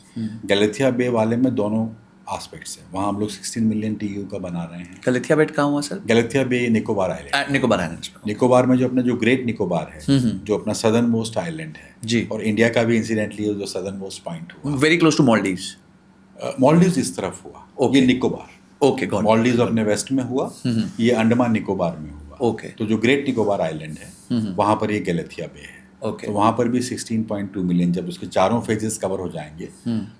गैलेथिया बे वाले में दोनों एस्पेक्ट्स हैं, वहाँ हम लोग 16 मिलियन TEU का बना रहे हैं। गैलेथिया बेट कहाँ हुआ सर? गैलेथिया बे निकोबार आइलैंड। निकोबार आइलैंड। निकोबार में जो अपना जो ग्रेट निकोबार है, जो अपना सदर्न मोस्ट आइलैंड है जी, और इंडिया का भी इंसिडेंटली जो सदर्न मोस्ट पॉइंट हुआ, very close to Maldives. Maldives इस तरफ हुआ, ये निकोबार। Okay, got. मालदीव्स अपने वेस्ट में हुआ, ये अंडमान निकोबार में हुआ। ओके। तो जो ग्रेट निकोबार आइलैंड है वहाँ पर ये गैलेथिया बे है। ओके। तो वहाँ पर भी 16.2 मिलियन, जब उसके चारों फेजेस कवर हो जाएंगे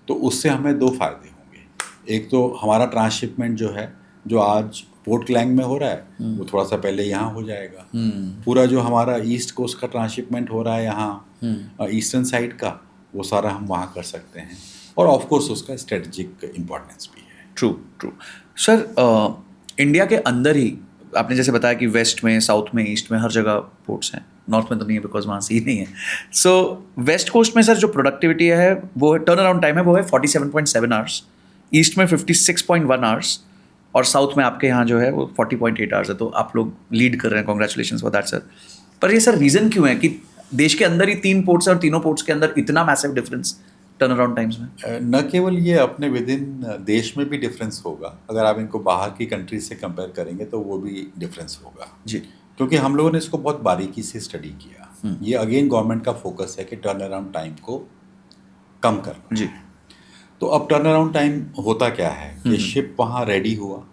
तो उससे हमें 2 फायदे होंगे। एक तो हमारा ट्रांसशिपमेंट जो है, जो आज पोर्ट क्लैंग में हो रहा है वो थोड़ा सा पहले यहाँ हो जाएगा। पूरा जो हमारा ईस्ट कोस्ट का ट्रांसशिपमेंट हो रहा है यहाँ ईस्टर्न साइड का, वो सारा हम वहाँ कर सकते हैं, और ऑफ कोर्स उसका स्ट्रेटजिक इम्पोर्टेंस भी है। ट्रू सर, इंडिया के अंदर ही आपने जैसे बताया कि वेस्ट में, साउथ में, ईस्ट में हर जगह पोर्ट्स हैं, नॉर्थ में तो नहीं है बिकॉज वहाँ सी नहीं है। सो वेस्ट कोस्ट में सर जो प्रोडक्टिविटी है वो टर्न अराउंड टाइम है वो है 47.7 आवर्स, ईस्ट में 56.1 आवर्स, और साउथ में आपके यहाँ जो है वो 40.8 आवर्स है। तो आप लोग लीड कर रहे हैं, कॉन्ग्रेचुलेशन फॉर दैट सर। पर ये सर रीज़न क्यों है कि देश के अंदर ही 3 पोर्ट्स हैं और तीनों पोर्ट्स के अंदर इतना massive difference turn around times में? न केवल ये अपने विद इन देश में भी डिफरेंस होगा, अगर आप इनको बाहर की कंट्रीज से कंपेयर करेंगे तो वो भी डिफरेंस होगा जी, क्योंकि हम लोगों ने इसको बहुत बारीकी से स्टडी किया। ये अगेन गवर्नमेंट का फोकस है कि टर्न अराउंड टाइम को कम करना जी। तो अब टर्न अराउंड टाइम होता क्या है कि शिप वहाँ रेडी हुआ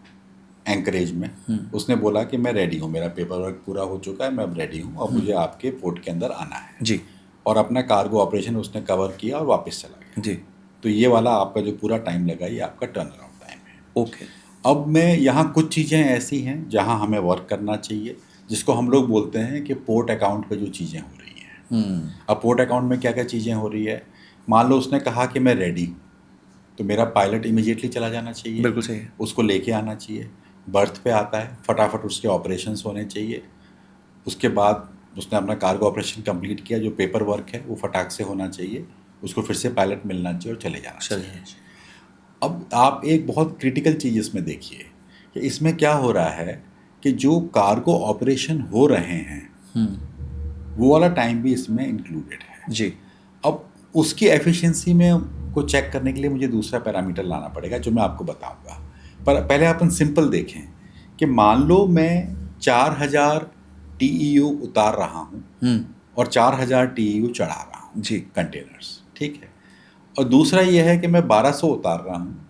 एंकरेज में, उसने बोला कि मैं रेडी हूँ, मेरा पेपर वर्क पूरा हो चुका है, मैं अब रेडी हूँ, अब मुझे आपके पोर्ट के अंदर आना है जी, और अपना कार्गो ऑपरेशन उसने कवर किया और वापस चला गया जी। तो ये वाला आपका जो पूरा टाइम लगा ये आपका टर्न अराउंड टाइम है। ओके। अब मैं यहाँ कुछ चीज़ें ऐसी हैं जहाँ हमें वर्क करना चाहिए, जिसको हम लोग बोलते हैं कि पोर्ट अकाउंट पे जो चीज़ें हो रही हैं, अब पोर्ट अकाउंट में क्या क्या चीज़ें हो रही है, मान लो उसने कहा कि मैं रेडी, तो मेरा पायलट इमीडिएटली चला जाना चाहिए, बिल्कुल सही है। उसको लेके आना चाहिए, बर्थ पे आता है, फटाफट उसके ऑपरेशंस होने चाहिए, उसके बाद उसने अपना कार्गो ऑपरेशन कंप्लीट किया, जो पेपर वर्क है वो फटाक से होना चाहिए, उसको फिर से पायलट मिलना चाहिए और चले जाना चाहिए। अब आप एक बहुत क्रिटिकल चीज़ इसमें देखिए कि इसमें क्या हो रहा है कि जो कार्गो ऑपरेशन हो रहे हैं वो वाला टाइम भी इसमें इंक्लूडेड है जी। अब उसकी एफिशिएंसी में को चेक करने के लिए मुझे दूसरा पैरामीटर लाना पड़ेगा जो मैं आपको बताऊंगा। पर पहले अपन सिंपल देखें कि मान लो मैं 4000 TEU उतार रहा हूँ और 4000 TEU चढ़ा रहा हूँ जी। कंटेनर्स, ठीक है। और दूसरा ये है कि मैं 1200 उतार रहा हूँ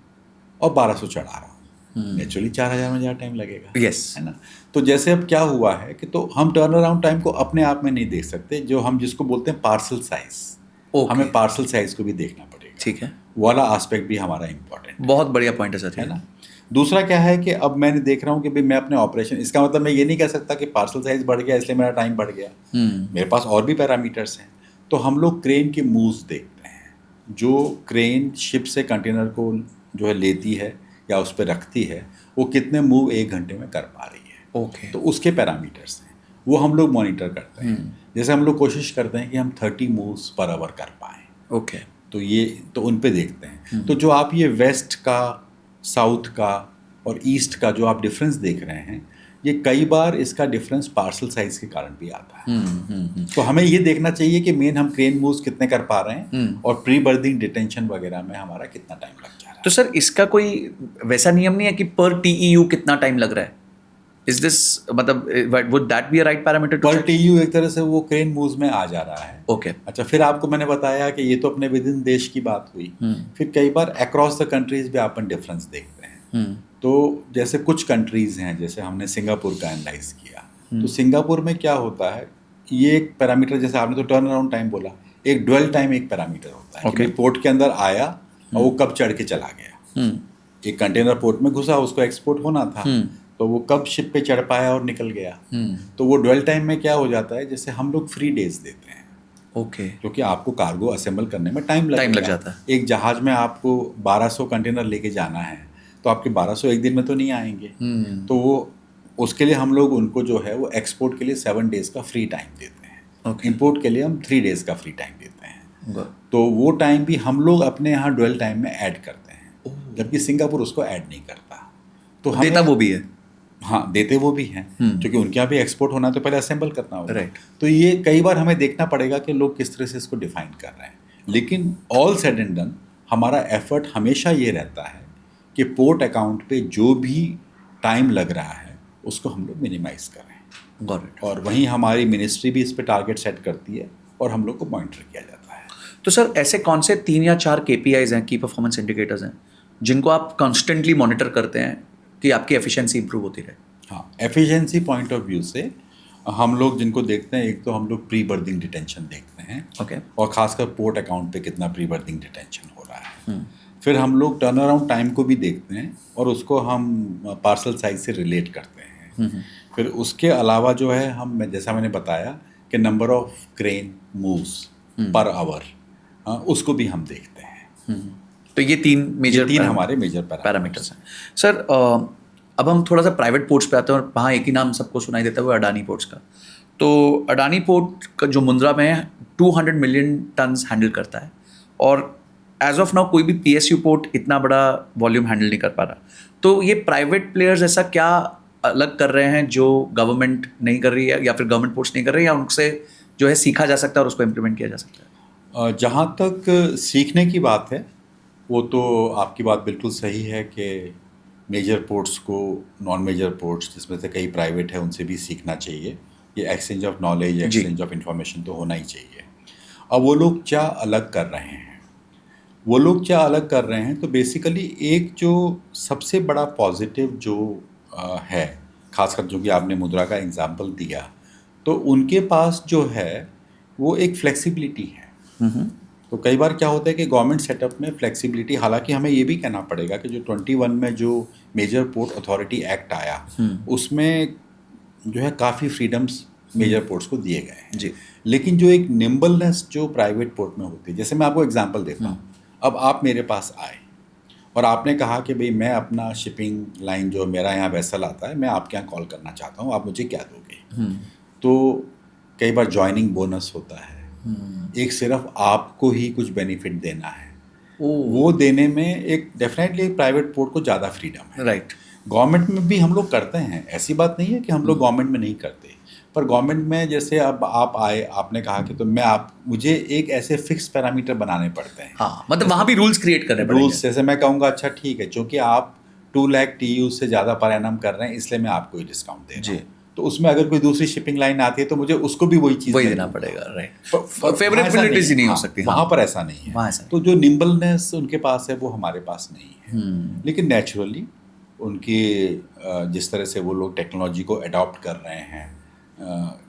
और 1200 चढ़ा रहा हूँ, नेचुरली 4000 में ज़्यादा टाइम लगेगा, यस, है ना। तो जैसे अब क्या हुआ है कि तो हम टर्न अराउंड टाइम को अपने आप में नहीं देख सकते, जो हम जिसको बोलते हैं पार्सल साइज, हमें पार्सल साइज को भी देखना पड़ेगा, ठीक है। वाला एस्पेक्ट भी हमारा इंपॉर्टेंट, बहुत बढ़िया पॉइंट है सर, है ना। दूसरा क्या है कि अब मैंने देख रहा हूँ कि भाई मैं अपने ऑपरेशन, इसका मतलब मैं ये नहीं कह सकता कि पार्सल साइज बढ़ गया इसलिए मेरा टाइम बढ़ गया, मेरे पास और भी पैरामीटर्स हैं। तो हम लोग क्रेन के मूव्स देखते हैं, जो क्रेन शिप से कंटेनर को जो है लेती है या उस पर रखती है, वो कितने मूव 1 घंटे में कर पा रही है। ओके। तो उसके पैरामीटर्स हैं, वो हम लोग मॉनिटर करते हैं। जैसे हम लोग कोशिश करते हैं कि हम 30 मूव्स पर आवर कर पाएँ, ओके। तो ये तो उन पे देखते हैं। तो जो आप ये वेस्ट का, साउथ का और ईस्ट का जो आप डिफरेंस देख रहे हैं, ये कई बार इसका डिफरेंस पार्सल साइज के कारण भी आता है। तो हमें ये देखना चाहिए कि मेन हम क्रेन मूव्स कितने कर पा रहे हैं और प्री बर्थिंग डिटेंशन वगैरह में हमारा कितना टाइम लग जा रहा है। तो सर इसका कोई वैसा नियम नहीं है कि पर TEU कितना टाइम लग रहा है? इज दिस मतलब would that be a right parameter to पर चेक? TEU एक तरह से वो क्रेन मूव्स में आ जा रहा है। ओके। अच्छा, फिर आपको मैंने बताया कि ये तो अपने विद इन देश की बात हुई, फिर कई बार अक्रॉस द कंट्रीज भी अपन डिफरेंस देखते हैं। तो जैसे कुछ कंट्रीज हैं, जैसे हमने सिंगापुर का एनालाइज किया, तो सिंगापुर में क्या होता है, ये एक पैरामीटर, जैसे आपने तो टर्न अराउंड टाइम बोला, एक ड्वेल टाइम एक पैरामीटर होता है कि पोर्ट के अंदर आया और वो कब चढ़ के चला गया। एक कंटेनर पोर्ट में घुसा, उसको एक्सपोर्ट होना था, तो वो कब शिप पे चढ़ पाया और निकल गया। तो वो ड्वेल टाइम में क्या हो जाता है, जैसे हम लोग फ्री डेज देते हैं, ओके, क्योंकि आपको कार्गो असेंबल करने में टाइम लग जाता है। एक जहाज में आपको 1200 कंटेनर लेके जाना है, तो आपके 1200 एक दिन में तो नहीं आएंगे। तो वो उसके लिए हम लोग उनको जो है वो एक्सपोर्ट के लिए 7 डेज का फ्री टाइम देते हैं, इंपोर्ट के लिए हम 3 डेज का फ्री टाइम देते हैं। तो वो टाइम भी हम लोग अपने यहाँ ड्वेल टाइम में ऐड करते हैं, जबकि सिंगापुर उसको ऐड नहीं करता। तो देता वो भी है, हाँ देते वो भी हैं, क्योंकि उनके यहाँ भी एक्सपोर्ट होना तो पहले असेंबल करना होगा। राइट। तो ये कई बार हमें देखना पड़ेगा कि लोग किस तरह से इसको डिफाइन कर रहे हैं। लेकिन ऑल सेड एंड डन हमारा एफर्ट हमेशा ये रहता है कि पोर्ट अकाउंट पे जो भी टाइम लग रहा है उसको हम लोग मिनिमाइज करें। Got it. और वहीं हमारी मिनिस्ट्री भी इस पे टारगेट सेट करती है और हम लोग को मॉनिटर किया जाता है। तो सर ऐसे कौन से 3 या 4 KPIs हैं, की परफॉर्मेंस इंडिकेटर्स हैं, जिनको आप कॉन्स्टेंटली मॉनिटर करते हैं कि आपकी एफिशिएंसी इंप्रूव होती रहे? हाँ, एफिशिएंसी पॉइंट ऑफ व्यू से हम लोग जिनको देखते हैं, एक तो हम लोग प्री बर्थिंग डिटेंशन देखते हैं, ओके, और खासकर पोर्ट अकाउंट पे कितना प्री बर्थिंग डिटेंशन हो रहा है। फिर हम लोग टर्न अराउंड टाइम को भी देखते हैं और उसको हम पार्सल साइज से रिलेट करते हैं। फिर उसके अलावा जो है हम, जैसा मैंने बताया कि number of crane moves per hour, उसको भी हम देखते हैं। तो ये 3 हमारे मेजर पैरामीटर्स हैं। सर अब हम थोड़ा सा प्राइवेट पोर्ट्स पे आते हैं, और वहाँ एक ही नाम सबको सुनाई देता है, वो अडानी पोर्ट्स का। तो अडानी पोर्ट का जो मुंद्रा में है 200 मिलियन टन्स हैंडल करता है, और एज ऑफ नाउ कोई भी PSU पोर्ट इतना बड़ा वॉल्यूम हैंडल नहीं कर पा रहा। तो ये प्राइवेट प्लेयर्स ऐसा क्या अलग कर रहे हैं जो गवर्नमेंट नहीं कर रही है, या फिर गवर्नमेंट पोर्ट्स नहीं कर रही है, या उनसे जो है सीखा जा सकता है और उसको इम्प्लीमेंट किया जा सकता है? जहाँ तक सीखने की बात है, वो तो आपकी बात बिल्कुल सही है कि मेजर पोर्ट्स को नॉन मेजर पोर्ट्स, जिसमें से कई प्राइवेट है, उनसे भी सीखना चाहिए। ये exchange of knowledge, exchange of information तो होना ही चाहिए। अब वो लोग क्या अलग कर रहे हैं, तो बेसिकली एक जो सबसे बड़ा पॉजिटिव जो है, खासकर जो कि आपने मुद्रा का एग्जांपल दिया, तो उनके पास जो है वो एक फ्लेक्सिबिलिटी है। तो कई बार क्या होता है कि गवर्नमेंट सेटअप में फ्लेक्सिबिलिटी, हालांकि हमें ये भी कहना पड़ेगा कि जो 21 में जो मेजर पोर्ट अथॉरिटी एक्ट आया, उसमें जो है काफ़ी फ्रीडम्स मेजर पोर्ट्स को दिए गए हैं। जी। लेकिन जो एक निम्बलनेस जो प्राइवेट पोर्ट में होती है, जैसे मैं आपको एग्जांपल देता हूँ, अब आप मेरे पास आए और आपने कहा कि भाई मैं अपना शिपिंग लाइन जो मेरा यहाँ वेसल आता है, मैं आपके यहाँ कॉल करना चाहता हूँ, आप मुझे क्या दोगे? तो कई बार ज्वाइनिंग बोनस होता है, एक सिर्फ आपको ही कुछ बेनिफिट देना है, वो देने में एक डेफिनेटली प्राइवेट पोर्ट को ज़्यादा फ्रीडम है। राइट। गवर्नमेंट में भी हम लोग करते हैं, ऐसी बात नहीं है कि हम लोग गवर्नमेंट में नहीं करते, पर गवर्नमेंट में जैसे अब आप आए, आपने कहा कि तो मुझे एक ऐसे फिक्स पैरामीटर बनाने पड़ते हैं। हाँ, मतलब वहाँ भी रूल्स क्रिएट करने पड़ेंगे। रूल्स जैसे मैं कहूँगा अच्छा ठीक है, क्योंकि आप 2 लाख TEU से ज़्यादा पर एनम कर रहे हैं, इसलिए मैं आपको ये डिस्काउंट दे रहा हूँ। तो उसमें अगर कोई दूसरी शिपिंग लाइन आती है तो मुझे उसको भी वही चीज़ देना पड़ेगा। राइट। फेवरेबिलिटीज नहीं हो सकती। वहाँ पर ऐसा नहीं है। तो जो निम्बलनेस उनके पास है वो हमारे पास नहीं है। लेकिन नेचुरली उनकी जिस तरह से वो लोग टेक्नोलॉजी को अडॉप्ट कर रहे हैं,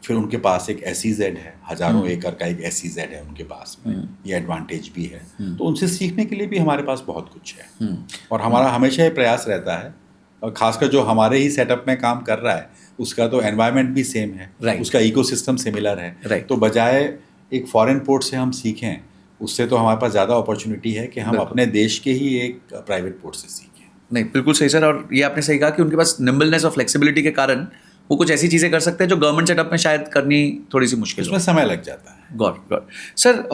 फिर उनके पास एक SEZ है, हज़ारों एकड़ का एक SEZ है उनके पास में, ये एडवांटेज भी है। तो उनसे सीखने के लिए भी हमारे पास बहुत कुछ है। और हमारा हमेशा ये प्रयास रहता है, और खासकर जो हमारे ही सेटअप में काम कर रहा है उसका तो एनवायरनमेंट भी सेम है, उसका इकोसिस्टम सिमिलर है। तो बजाय एक फॉरेन पोर्ट से हम सीखें, उससे तो हमारे पास ज़्यादा अपॉर्चुनिटी है कि हम अपने देश के ही एक प्राइवेट पोर्ट से सीखें। नहीं, बिल्कुल सही सर। और ये आपने सही कहा कि उनके पास निम्बलनेस और फ्लेक्सिबिलिटी के कारण वो कुछ ऐसी चीज़ें कर सकते हैं जो गवर्नमेंट सेटअप में शायद करनी थोड़ी सी मुश्किल, उसमें समय लग जाता है। गॉट। सर,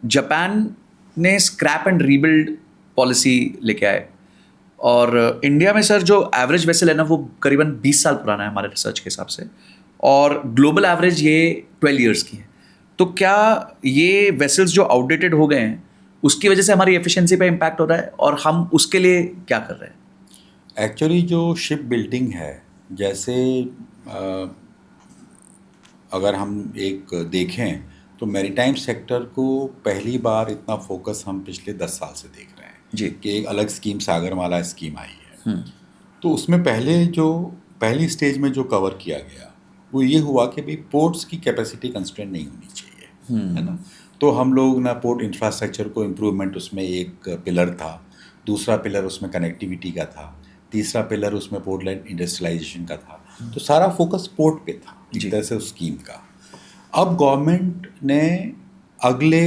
जापान ने स्क्रैप एंड रीबिल्ड पॉलिसी लेके आए, और इंडिया में सर जो एवरेज वेसल है ना वो करीबन 20 साल पुराना है हमारे रिसर्च के हिसाब से, और ग्लोबल एवरेज ये 12 ईयर्स की है। तो क्या ये वेसल्स जो आउटडेटेड हो गए हैं उसकी वजह से हमारी एफिशिएंसी पे इम्पैक्ट हो रहा है, और हम उसके लिए क्या कर रहे हैं? एक्चुअली जो शिप बिल्डिंग है, जैसे अगर हम एक देखें तो मैरीटाइम सेक्टर को पहली बार इतना फोकस हम पिछले 10 साल से देख रहे हैं जी, कि एक अलग स्कीम सागरमाला स्कीम आई है। तो उसमें पहली स्टेज में जो कवर किया गया वो ये हुआ कि भाई पोर्ट्स की कैपेसिटी कंस्ट्रेंट नहीं होनी चाहिए, है ना। तो हम लोग ना पोर्ट इंफ्रास्ट्रक्चर को इम्प्रूवमेंट, उसमें एक पिलर था, दूसरा पिलर उसमें कनेक्टिविटी का था, तीसरा पिलर उसमें पोर्ट लाइन इंडस्ट्रियलाइजेशन का था। तो सारा फोकस पोर्ट पे था एक तरह से उस स्कीम का। अब गवर्नमेंट ने अगले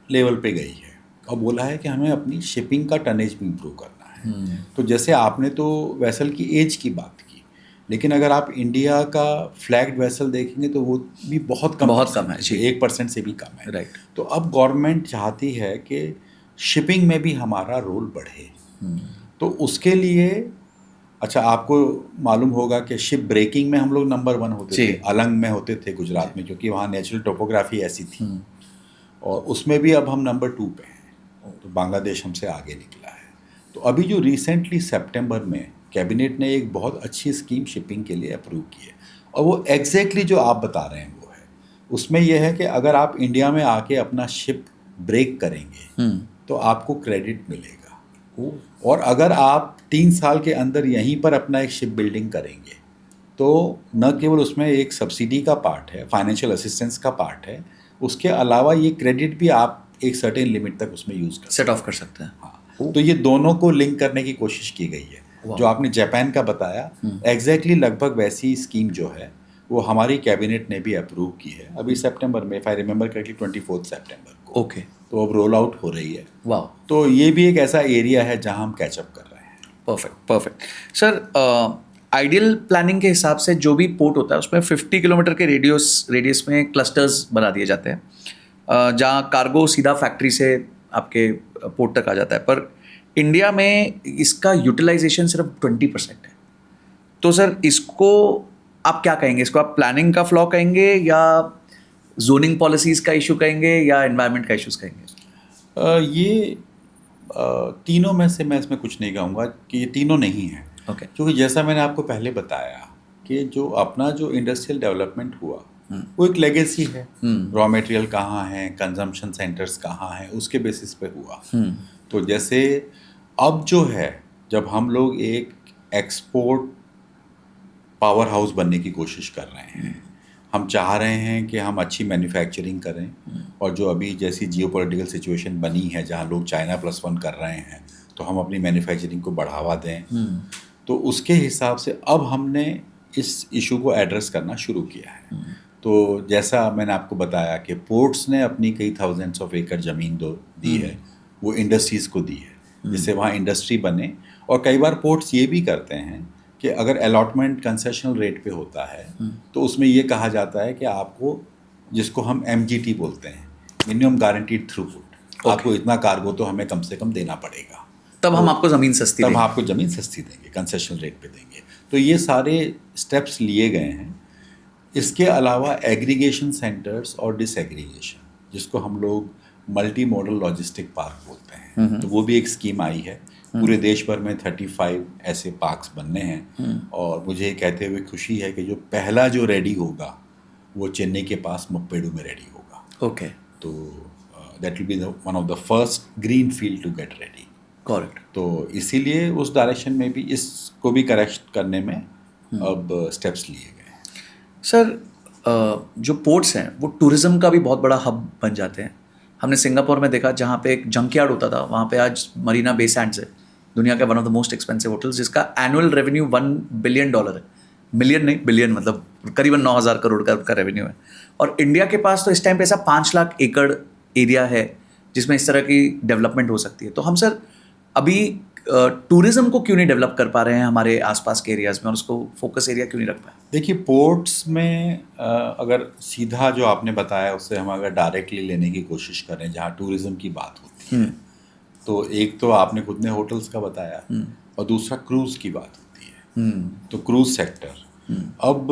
लेवल पे गई है और बोला है कि हमें अपनी शिपिंग का टनेज भी इम्प्रूव करना है। तो जैसे आपने तो वेसल की एज की बात की, लेकिन अगर आप इंडिया का फ्लैग्ड वेसल देखेंगे तो वो भी बहुत कम है, 1% से भी कम है। राइट। तो अब गवर्नमेंट चाहती है कि शिपिंग में भी हमारा रोल बढ़े। तो उसके लिए अच्छा, आपको मालूम होगा कि शिप ब्रेकिंग में हम लोग नंबर 1 होते थे, अलंग में होते थे गुजरात में, क्योंकि वहाँ नेचुरल टोपोग्राफी ऐसी थी। और उसमें भी अब हम नंबर 2 पे हैं, तो बांग्लादेश हमसे आगे निकला है। तो अभी जो रिसेंटली सितंबर में कैबिनेट ने एक बहुत अच्छी स्कीम शिपिंग के लिए अप्रूव की है, और वो एग्जैक्टली जो आप बता रहे हैं वो है। उसमें यह है कि अगर आप इंडिया में आके अपना शिप ब्रेक करेंगे तो आपको क्रेडिट मिलेगा, और अगर आप 3 साल के अंदर यहीं पर अपना एक शिप बिल्डिंग करेंगे तो न केवल उसमें एक सब्सिडी का पार्ट है, फाइनेंशियल असिस्टेंस का पार्ट है, उसके अलावा ये क्रेडिट भी आप एक सर्टेन लिमिट तक उसमें यूज़ कर सेट ऑफ कर सकते हैं। हाँ, तो ये दोनों को लिंक करने की कोशिश की गई है। जो आपने जापान का बताया, एग्जैक्टली लगभग वैसी स्कीम जो है वो हमारी कैबिनेट ने भी अप्रूव की है अभी सितंबर में, इफ आई रिमेंबर करेक्टली 24 सितंबर को। ओके। तो अब रोल आउट हो रही है। वाह। तो ये भी एक ऐसा एरिया है जहां हम कैचअप कर रहे हैं। परफेक्ट सर, आइडियल प्लानिंग के हिसाब से जो भी पोर्ट होता है उसमें 50 किलोमीटर के रेडियस में क्लस्टर्स बना दिए जाते हैं, जहाँ कार्गो सीधा फैक्ट्री से आपके पोर्ट तक आ जाता है। पर इंडिया में इसका यूटिलाइजेशन सिर्फ 20% है। तो सर इसको आप क्या कहेंगे? इसको आप प्लानिंग का फ्लॉ कहेंगे, या जोनिंग पॉलिसीज़ का इशू कहेंगे, या एनवायरनमेंट का इशूज़ कहेंगे? ये तीनों में से मैं इसमें कुछ नहीं कहूँगा कि ये तीनों नहीं है। ओके। क्योंकि जैसा मैंने आपको पहले बताया कि जो अपना जो इंडस्ट्रियल डेवलपमेंट हुआ वो एक लेगेसी है। रॉ मटेरियल कहाँ है, कंजम्पशन सेंटर्स कहाँ हैं, उसके बेसिस पे हुआ। तो जैसे अब जो है, जब हम लोग एक एक्सपोर्ट पावर हाउस बनने की कोशिश कर रहे हैं, हम चाह रहे हैं कि हम अच्छी मैन्युफैक्चरिंग करें, और जो अभी जैसी जियोपॉलिटिकल सिचुएशन बनी है जहां लोग चाइना +1 कर रहे हैं, तो हम अपनी मैन्युफैक्चरिंग को बढ़ावा दें। तो उसके हिसाब से अब हमने इस इशू को एड्रेस करना शुरू किया है। तो जैसा मैंने आपको बताया कि पोर्ट्स ने अपनी कई थाउजेंड्स ऑफ एकड़ ज़मीन दी है, वो इंडस्ट्रीज़ को दी है जिससे वहाँ इंडस्ट्री बने। और कई बार पोर्ट्स ये भी करते हैं कि अगर अलॉटमेंट कंसेशनल रेट पे होता है तो उसमें ये कहा जाता है कि आपको, जिसको हम MGT बोलते हैं, मिनिमम गारंटीड थ्रूपुट, आपको इतना कार्गो तो हमें कम से कम देना पड़ेगा, तब हम आपको ज़मीन सस्ती तब देंगे। आपको ज़मीन सस्ती देंगे, कंसेशनल रेट पे देंगे। तो ये सारे स्टेप्स लिए गए हैं। इसके अलावा एग्रीगेशन सेंटर्स और डिसएग्रीगेशन, जिसको हम लोग मल्टी मॉडल लॉजिस्टिक पार्क बोलते हैं, तो वो भी एक स्कीम आई है। पूरे देश भर में 35 ऐसे पार्क्स बनने हैं। और मुझे ये कहते हुए खुशी है कि जो पहला जो रेडी होगा वो चेन्नई के पास मुप्पेडू में रेडी होगा। ओके, तो that will be one of the first green field to get ready. Correct. तो इसीलिए उस डायरेक्शन में भी, इसको भी करेक्ट करने में अब स्टेप्स लिए गए हैं। सर, जो पोर्ट्स हैं वो टूरिज्म का भी बहुत बड़ा हब बन जाते हैं। हमने सिंगापुर में देखा, जहाँ पे एक जंकयार्ड होता था, वहाँ पे आज मरीना बे सैंड्स है, दुनिया का one of the most expensive hotels, जिसका एनुअल रेवेन्यू $1 बिलियन है। मिलियन नहीं, बिलियन, मतलब करीबन 9,000 करोड़ का रेवेन्यू है। और इंडिया के पास तो इस टाइम पे ऐसा 5 लाख एकड़ एरिया है जिसमें इस तरह की डेवलपमेंट हो सकती है। तो हम सर अभी टूरिज्म को क्यों नहीं डेवलप कर पा रहे हैं हमारे आसपास के एरियाज़ में, और उसको फोकस एरिया क्यों नहीं रख पाए? देखिए, पोर्ट्स में अगर सीधा जो आपने बताया उससे हम अगर डायरेक्टली लेने की कोशिश करें, जहाँ टूरिज्म की बात होती है, तो एक तो आपने खुद ने होटल्स का बताया और दूसरा क्रूज़ की बात होती है। तो क्रूज़ सेक्टर, अब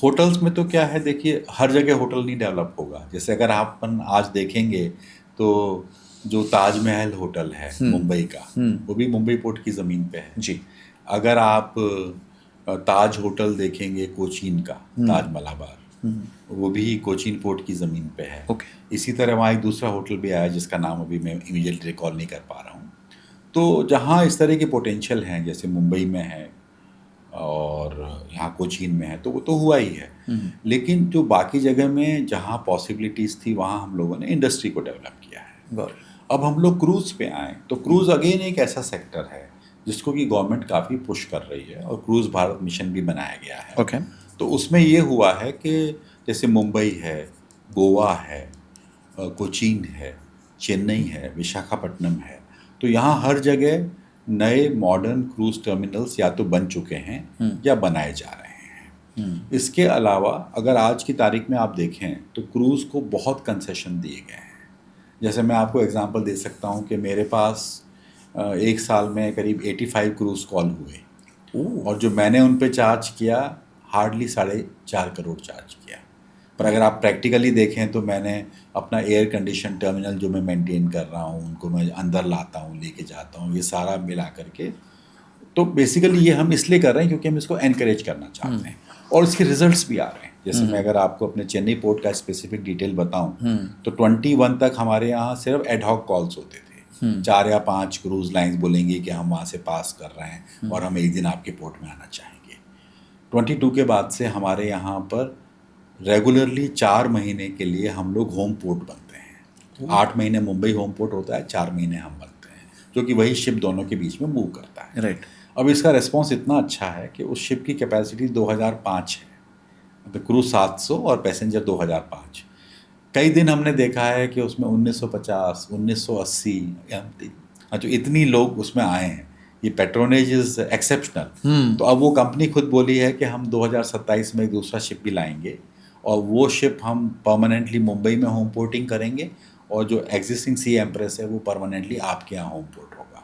होटल्स में तो क्या है, देखिए हर जगह होटल नहीं डेवलप होगा। जैसे अगर अपन आज देखेंगे तो जो ताजमहल होटल है मुंबई का, वो भी मुंबई पोर्ट की ज़मीन पे है जी। अगर आप ताज होटल देखेंगे कोचीन का, ताज मलाबार, वो भी कोचीन पोर्ट की ज़मीन पे है। इसी तरह वहाँ एक दूसरा होटल भी आया जिसका नाम अभी मैं इमीडिएटली रिकॉल नहीं कर पा रहा हूँ। तो जहाँ इस तरह के पोटेंशियल हैं, जैसे मुंबई में है और यहाँ कोचीन में है, तो वो तो हुआ ही है। लेकिन जो बाकी जगह में जहाँ पॉसिबिलिटीज़ थी, वहाँ हम लोगों ने इंडस्ट्री को डेवलप किया है। अब हम लोग क्रूज़ पे आए, तो क्रूज़ अगेन एक ऐसा सेक्टर है जिसको कि गवर्नमेंट काफ़ी पुश कर रही है और क्रूज़ भारत मिशन भी बनाया गया है। तो उसमें ये हुआ है कि जैसे मुंबई है, गोवा है, कोचीन है, चेन्नई है, विशाखापट्टनम है, तो यहाँ हर जगह नए मॉडर्न क्रूज़ टर्मिनल्स या तो बन चुके हैं या बनाए जा रहे हैं। इसके अलावा अगर आज की तारीख में आप देखें तो क्रूज़ को बहुत कंसेशन दिए गए हैं। जैसे मैं आपको एग्जांपल दे सकता हूँ कि मेरे पास एक साल में करीब 85 क्रूज़ कॉल हुए और जो मैंने उन पे चार्ज किया, हार्डली 4.5 करोड़ चार्ज किया। पर अगर आप प्रैक्टिकली देखें तो मैंने अपना एयर कंडीशन टर्मिनल जो मैं मेंटेन कर रहा हूँ, उनको मैं अंदर लाता हूँ, लेके जाता हूँ, ये सारा मिला करके, तो बेसिकली ये हम इसलिए कर रहे हैं क्योंकि हम इसको एनकरेज करना चाहते हैं और इसके रिजल्ट्स भी आ रहे हैं। जैसे मैं अगर आपको अपने चेन्नई पोर्ट का स्पेसिफिक डिटेल बताऊं तो 21 तक हमारे यहाँ सिर्फ एडहॉक कॉल्स होते थे। 4 या 5 क्रूज लाइंस बोलेंगी कि हम वहाँ से पास कर रहे हैं और हम एक दिन आपके पोर्ट में आना चाहेंगे। 22 के बाद से हमारे यहाँ पर रेगुलरली 4 महीने के लिए हम लोग होम पोर्ट बनते हैं। 8 महीने मुंबई होम पोर्ट होता है, 4 महीने हम बनते हैं, जो कि वही शिप दोनों के बीच में मूव करता है। राइट। अब इसका रिस्पॉन्स इतना अच्छा है कि उस शिप की कैपेसिटी 2005 है, तो क्रूज 700 और पैसेंजर 2005। कई दिन हमने देखा है कि उसमें 1950, 1980, जो इतनी लोग उसमें आए हैं, ये पेट्रोनेज इज एक्सेप्शनल। तो अब वो कंपनी खुद बोली है कि हम 2027 में एक दूसरा शिप भी लाएंगे और वो शिप हम परमानेंटली मुंबई में होम पोर्टिंग करेंगे और जो एग्जिस्टिंग सी एम्प्रेस है वो परमानेंटली आपके यहाँ होम पोर्ट होगा।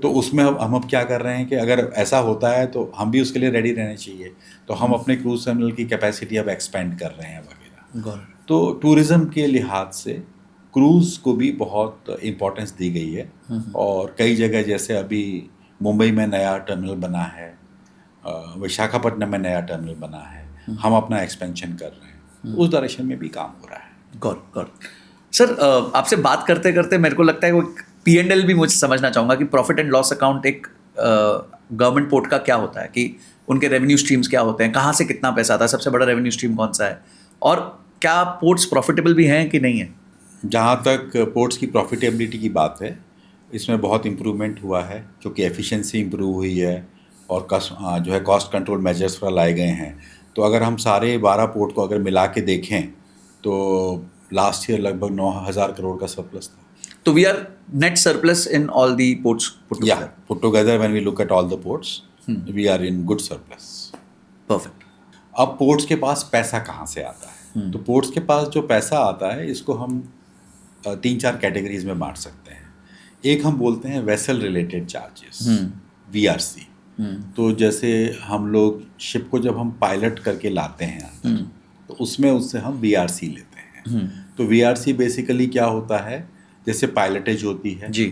तो उसमें हम अब क्या कर रहे हैं कि अगर ऐसा होता है तो हम भी उसके लिए रेडी रहने चाहिए। तो हम अपने क्रूज टर्मिनल की कैपेसिटी अब एक्सपेंड कर रहे हैं वगैरह। तो टूरिज़्म के लिहाज से क्रूज़ को भी बहुत इम्पोर्टेंस दी गई है और कई जगह, जैसे अभी मुंबई में नया टर्मिनल बना है, विशाखापट्टनम में नया टर्मिनल बना है, हम अपना एक्सपेंशन कर रहे हैं, उस डायरेक्शन में भी काम हो रहा है। गॉट सर, आपसे बात करते करते मेरे को लगता है वो P&L भी मुझे समझना चाहूँगा कि प्रॉफिट एंड लॉस अकाउंट एक गवर्नमेंट पोर्ट का क्या होता है, कि उनके रेवेन्यू स्ट्रीम्स क्या होते हैं, कहाँ से कितना पैसा आता है, सबसे बड़ा रेवेन्यू स्ट्रीम कौन सा है, और क्या पोर्ट्स प्रॉफिटेबल भी हैं कि नहीं है? जहाँ तक पोर्ट्स की प्रॉफिटेबिलिटी की बात है, इसमें बहुत इम्प्रूवमेंट हुआ है क्योंकि एफिशिएंसी इम्प्रूव हुई है और जो है कॉस्ट कंट्रोल मेजर्स पर लाए गए हैं। तो अगर हम सारे 12 पोर्ट को अगर मिला के देखें तो लास्ट ईयर लगभग 9,000 करोड़ का सरप्लस था. तो we are net surplus in all the ports put Yeah, together. put together when we look at all the ports, we are in good surplus. Perfect. अब पोर्ट्स के पास पैसा कहाँ से आता है? तो पोर्ट्स के पास जो पैसा आता है इसको हम 3-4 कैटेगरीज में बांट सकते हैं. एक हम बोलते हैं वेसल रिलेटेड चार्जेस, VRC. तो जैसे हम लोग शिप को जब हम पायलट करके लाते हैं अंदर, तो उसमें उससे हम VRC लेते हैं. तो VRC बेसिकली क्या होता है, जैसे पायलटेज होती है जी.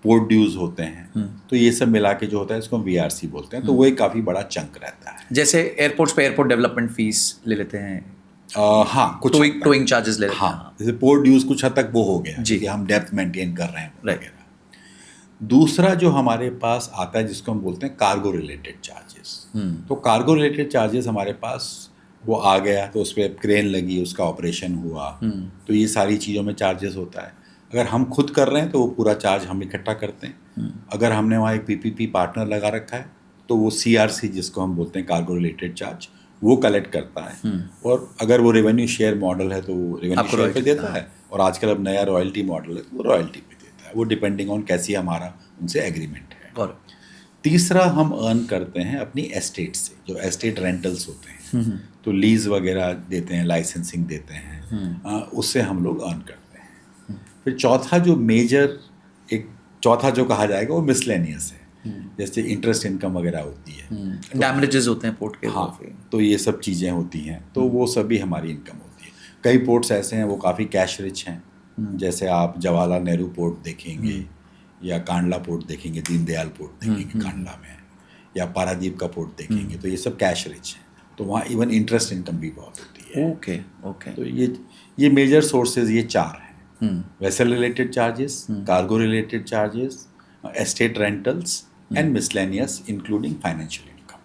पोर्ट ड्यूज होते हैं, तो ये सब मिला के जो होता है इसको हम VRC बोलते हैं. तो वो एक काफ़ी बड़ा चंक रहता है. जैसे एयरपोर्ट्स पे एयरपोर्ट डेवलपमेंट फीस ले लेते हैं, हाँ, कुछ टोइंग चार्जेस ले लेते हैं. हाँ, जैसे पोर्ट ड्यूज कुछ हद तक वो हो गया जी. कि हम डेप्थ मेंटेन कर रहे हैं Right. वगैरह. दूसरा जो हमारे पास आता है जिसको हम बोलते हैं कार्गो रिलेटेड चार्जेस. तो कार्गो रिलेटेड चार्जेस हमारे पास वो आ गया, तो उस पर क्रेन लगी, उसका ऑपरेशन हुआ, तो ये सारी चीज़ों में चार्जेस होता है. अगर हम खुद कर रहे हैं तो वो पूरा चार्ज हम इकट्ठा करते हैं. अगर हमने वहाँ एक PPP पार्टनर लगा रखा है तो वो CRC जिसको हम बोलते हैं कार्गो रिलेटेड चार्ज, वो कलेक्ट करता है. और अगर वो रेवेन्यू शेयर मॉडल है तो वो रेवेन्यू आपको शेयर पे royalty देता है. और आजकल अब नया रॉयल्टी मॉडल है तो वो रॉयल्टी पे देता है. वो डिपेंडिंग ऑन कैसी हमारा उनसे एग्रीमेंट है. और तीसरा हम अर्न करते हैं अपनी एस्टेट से, जो एस्टेट रेंटल्स होते हैं. तो लीज वगैरह देते हैं, लाइसेंसिंग देते हैं, उससे हम लोग अर्न करते हैं. फिर चौथा जो मेजर, एक चौथा जो कहा जाएगा वो मिसलेनियस है, जैसे इंटरेस्ट इनकम वगैरह होती है, डैमेजेस होते हैं पोर्ट के. हाँ, तो ये सब चीज़ें होती हैं, तो वो सभी हमारी इनकम होती है. कई पोर्ट्स ऐसे हैं वो काफ़ी कैश रिच हैं, जैसे आप जवाहरलाल नेहरू पोर्ट देखेंगे या कांडला पोर्ट देखेंगे, दीनदयाल पोर्ट देखेंगे कांडला में, या पारादीप का पोर्ट देखेंगे, तो ये सब कैश रिच हैं. तो वहाँ इवन इंटरेस्ट इनकम भी बहुत होती है. Okay okay. तो ये मेजर सोर्सेज ये 4 हैं. Vessel related charges, cargo related charges, estate rentals and miscellaneous including financial income.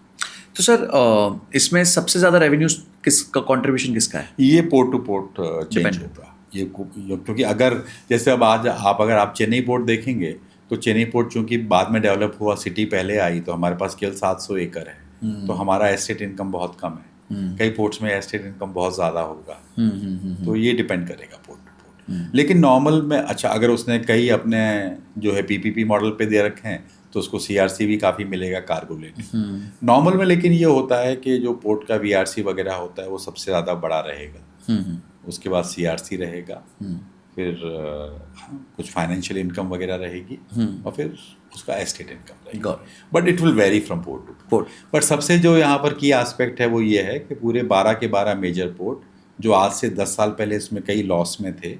तो सर इसमें सबसे ज़्यादा रेवेन्यू किसका कंट्रीब्यूशन किसका है? ये port two port change Depend. होगा. ये क्योंकि अगर जैसे अब आज अगर आप चेन्नई पोर्ट देखेंगे तो चेन्नई पोर्ट चूंकि बाद में डेवलप हुआ, सिटी पहले आई, तो हमारे पास केवल 700 एकड़ है. तो हमारा एस्टेट इनकम बहुत कम है. कई पोर्ट्स में एस्टेट इनकम बहुत ज़्यादा होगा. तो ये डिपेंड करेगा पोर्ट टू पोर्ट. लेकिन नॉर्मल में अच्छा, अगर उसने कई अपने जो है PPP मॉडल पे दे रखे हैं तो उसको CRC भी काफ़ी मिलेगा कार्गो लेने. नॉर्मल में लेकिन ये होता है कि जो पोर्ट का VRC वगैरह होता है वो सबसे ज़्यादा बड़ा रहेगा. उसके बाद CRC रहेगा, फिर कुछ फाइनेंशियल इनकम वगैरह रहेगी, और फिर उसका एस्टेट इनकम रहेगा. But it will very from port two port. But सबसे जो यहाँ पर की एस्पेक्ट है वो ये है कि पूरे 12 के 12 मेजर पोर्ट जो आज से 10 साल पहले इसमें कई लॉस में थे,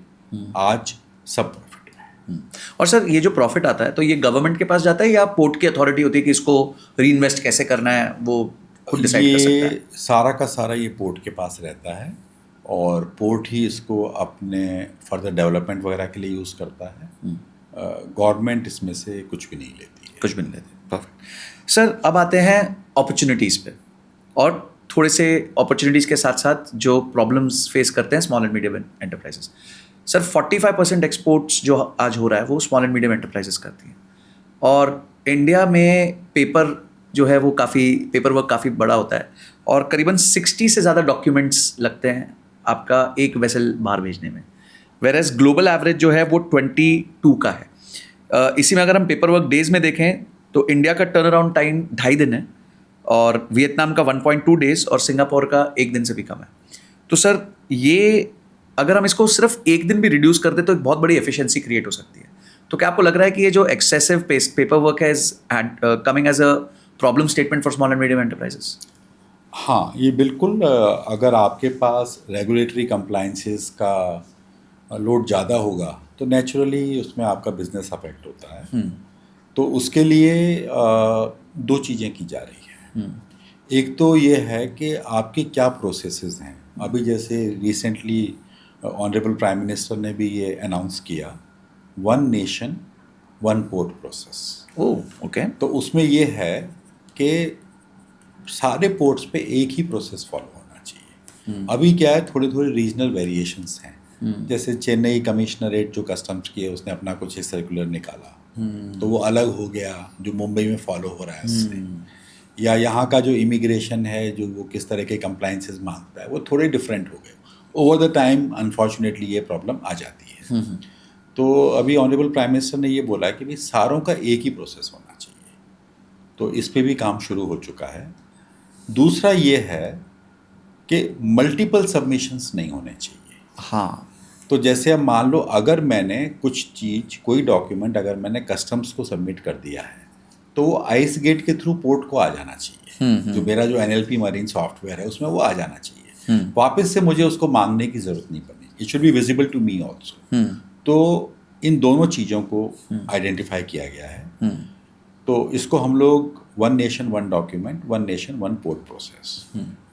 आज सब प्रॉफिट में है. और सर ये जो प्रॉफिट आता है तो ये गवर्नमेंट के पास जाता है या पोर्ट की अथॉरिटी होती है कि इसको रीइन्वेस्ट कैसे करना है, वो खुद डिसाइड कर सकता है? ये सारा का सारा ये पोर्ट के पास रहता है, और पोर्ट ही इसको अपने फर्दर डेवलपमेंट वगैरह के लिए यूज़ करता है. गवर्नमेंट इसमें से कुछ भी नहीं लेती है. कुछ भी नहीं लेते. परफेक्ट. सर अब आते हैं अपॉर्चुनिटीज़ पे, और थोड़े से अपॉर्चुनिटीज़ के साथ साथ जो प्रॉब्लम्स फेस करते हैं small and medium enterprises. Sir 45% exports जो आज हो रहा है वो स्मॉल एंड मीडियम एंटरप्राइजेस करती हैं, और इंडिया में पेपर जो है वो पेपर वर्क काफ़ी बड़ा होता है, और करीबन 60 से ज़्यादा डॉक्यूमेंट्स लगते हैं आपका एक वेसल बाहर भेजने में, वेरएज ग्लोबल एवरेज जो है वो 22 का है. इसी में अगर हम पेपर वर्क डेज में देखें तो इंडिया का टर्न अराउंड टाइम 2.5 दिन है, और वियतनाम का 1.2 डेज, और सिंगापुर का 1 दिन से भी कम है. तो सर ये अगर हम इसको सिर्फ 1 दिन भी रिड्यूस कर दे तो एक बहुत बड़ी एफिशिएंसी क्रिएट हो सकती है. तो क्या आपको लग रहा है कि ये जो एक्सेसिव पेपर वर्क है is coming as a problem statement for small and medium enterprises? हाँ, ये बिल्कुल. अगर आपके पास रेगुलेटरी कंप्लाइंसेस का लोड ज़्यादा होगा तो नेचुरली उसमें आपका बिजनेस अफेक्ट होता है. तो उसके लिए 2 चीज़ें की जा रही हैं. एक तो ये है कि आपकी क्या प्रोसेसेस हैं. अभी जैसे रिसेंटली ऑनरेबल प्राइम मिनिस्टर ने भी ये अनाउंस किया, 1 nation 1 port process. Oh okay. तो उसमें ये है कि सारे पोर्ट्स पे एक ही प्रोसेस फॉलो होना चाहिए. अभी क्या है, थोड़े थोड़े रीजनल वेरिएशंस हैं. जैसे चेन्नई कमिश्नरेट जो कस्टम्स की है उसने अपना कुछ सर्कुलर निकाला, तो वो अलग हो गया जो मुंबई में फॉलो हो रहा है उससे. या यहाँ का जो इमिग्रेशन है जो वो किस तरह के कंप्लाइंसेस मांगता है वो थोड़े डिफरेंट हो गए। ओवर द टाइम अनफॉर्चुनेटली ये प्रॉब्लम आ जाती है। तो अभी ऑनरेबल प्राइम मिनिस्टर ने ये बोला कि भाई सारों का एक ही प्रोसेस होना चाहिए, तो इस पे भी काम शुरू हो चुका है। दूसरा ये है कि मल्टीपल सबमिशंस नहीं होने चाहिए। हाँ, तो जैसे अब मान लो अगर मैंने कुछ चीज़ कोई डॉक्यूमेंट अगर मैंने कस्टम्स को सबमिट कर दिया है तो वो आइस गेट के थ्रू पोर्ट को आ जाना चाहिए। जो मेरा जो NLP मरीन सॉफ्टवेयर है उसमें वो आ जाना चाहिए। वापस से मुझे उसको मांगने की ज़रूरत नहीं पड़नी। It should be visible to me also. तो इन दोनों चीज़ों को आइडेंटिफाई किया गया है। तो इसको हम लोग one nation one document, one nation one port process.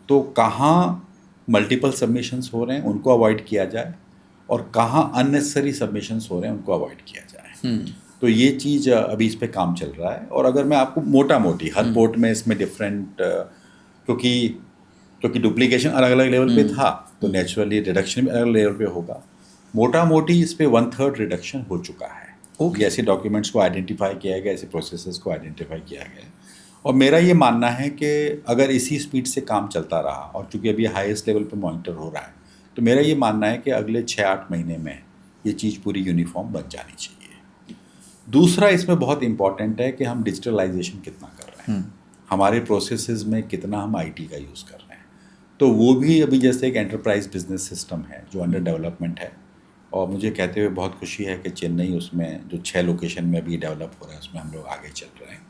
तो कहाँ मल्टीपल सबमिशंस हो रहे हैं उनको अवॉइड किया जाए और कहाँ अननेसेसरी सबमिशंस हो रहे हैं उनको अवॉइड किया जाए। तो ये चीज़ अभी इस पे काम चल रहा है। और अगर मैं आपको मोटा मोटी हर पोर्ट में इसमें डिफरेंट, क्योंकि डुप्लीकेशन अलग अलग लेवल पे था तो नेचुरली रिडक्शन भी अलग लेवल पे होगा। मोटा मोटी इस पे 1/3 रिडक्शन हो चुका है। Okay. ऐसे डॉक्यूमेंट्स को आइडेंटिफाई किया गया, ऐसे प्रोसेसेस को आइडेंटिफाई किया गया। और मेरा ये मानना है कि अगर इसी स्पीड से काम चलता रहा और चूंकि अभी हाईएस्ट लेवल पे मॉनिटर हो रहा है तो मेरा ये मानना है कि अगले 6-8 महीने में ये चीज़ पूरी यूनिफॉर्म बन जानी चाहिए। दूसरा इसमें बहुत इंपॉर्टेंट है कि हम डिजिटलाइजेशन कितना कर रहे हैं, हमारे प्रोसेसेस में कितना हम IT का यूज़ कर रहे हैं। तो वो भी अभी जैसे एक एंटरप्राइज बिजनेस सिस्टम है जो अंडर डेवलपमेंट है और मुझे कहते हुए बहुत खुशी है कि चेन्नई उसमें जो 6 लोकेशन में अभी डेवलप हो रहा है उसमें हम लोग आगे चल रहे हैं।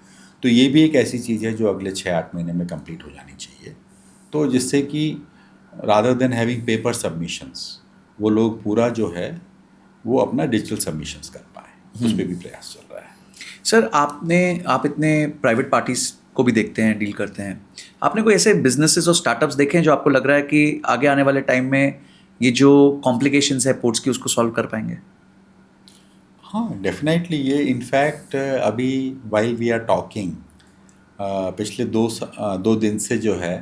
तो ये भी एक ऐसी चीज़ है जो अगले 6-8 महीने में कंप्लीट हो जानी चाहिए। तो जिससे कि rather than having paper submissions वो लोग पूरा जो है वो अपना डिजिटल सबमिशंस कर पाएँ, उस पर भी प्रयास चल रहा है। सर आप इतने प्राइवेट पार्टीज को भी देखते हैं, डील करते हैं, आपने कोई ऐसे बिजनेसेस और स्टार्टअप्स देखे हैं जो आपको लग रहा है कि आगे आने वाले टाइम में ये जो कॉम्प्लिकेशंस है पोर्ट्स की उसको सॉल्व कर पाएंगे? हाँ, डेफिनेटली। ये इनफैक्ट अभी वाइल वी आर टॉकिंग पिछले 2 दिन से जो है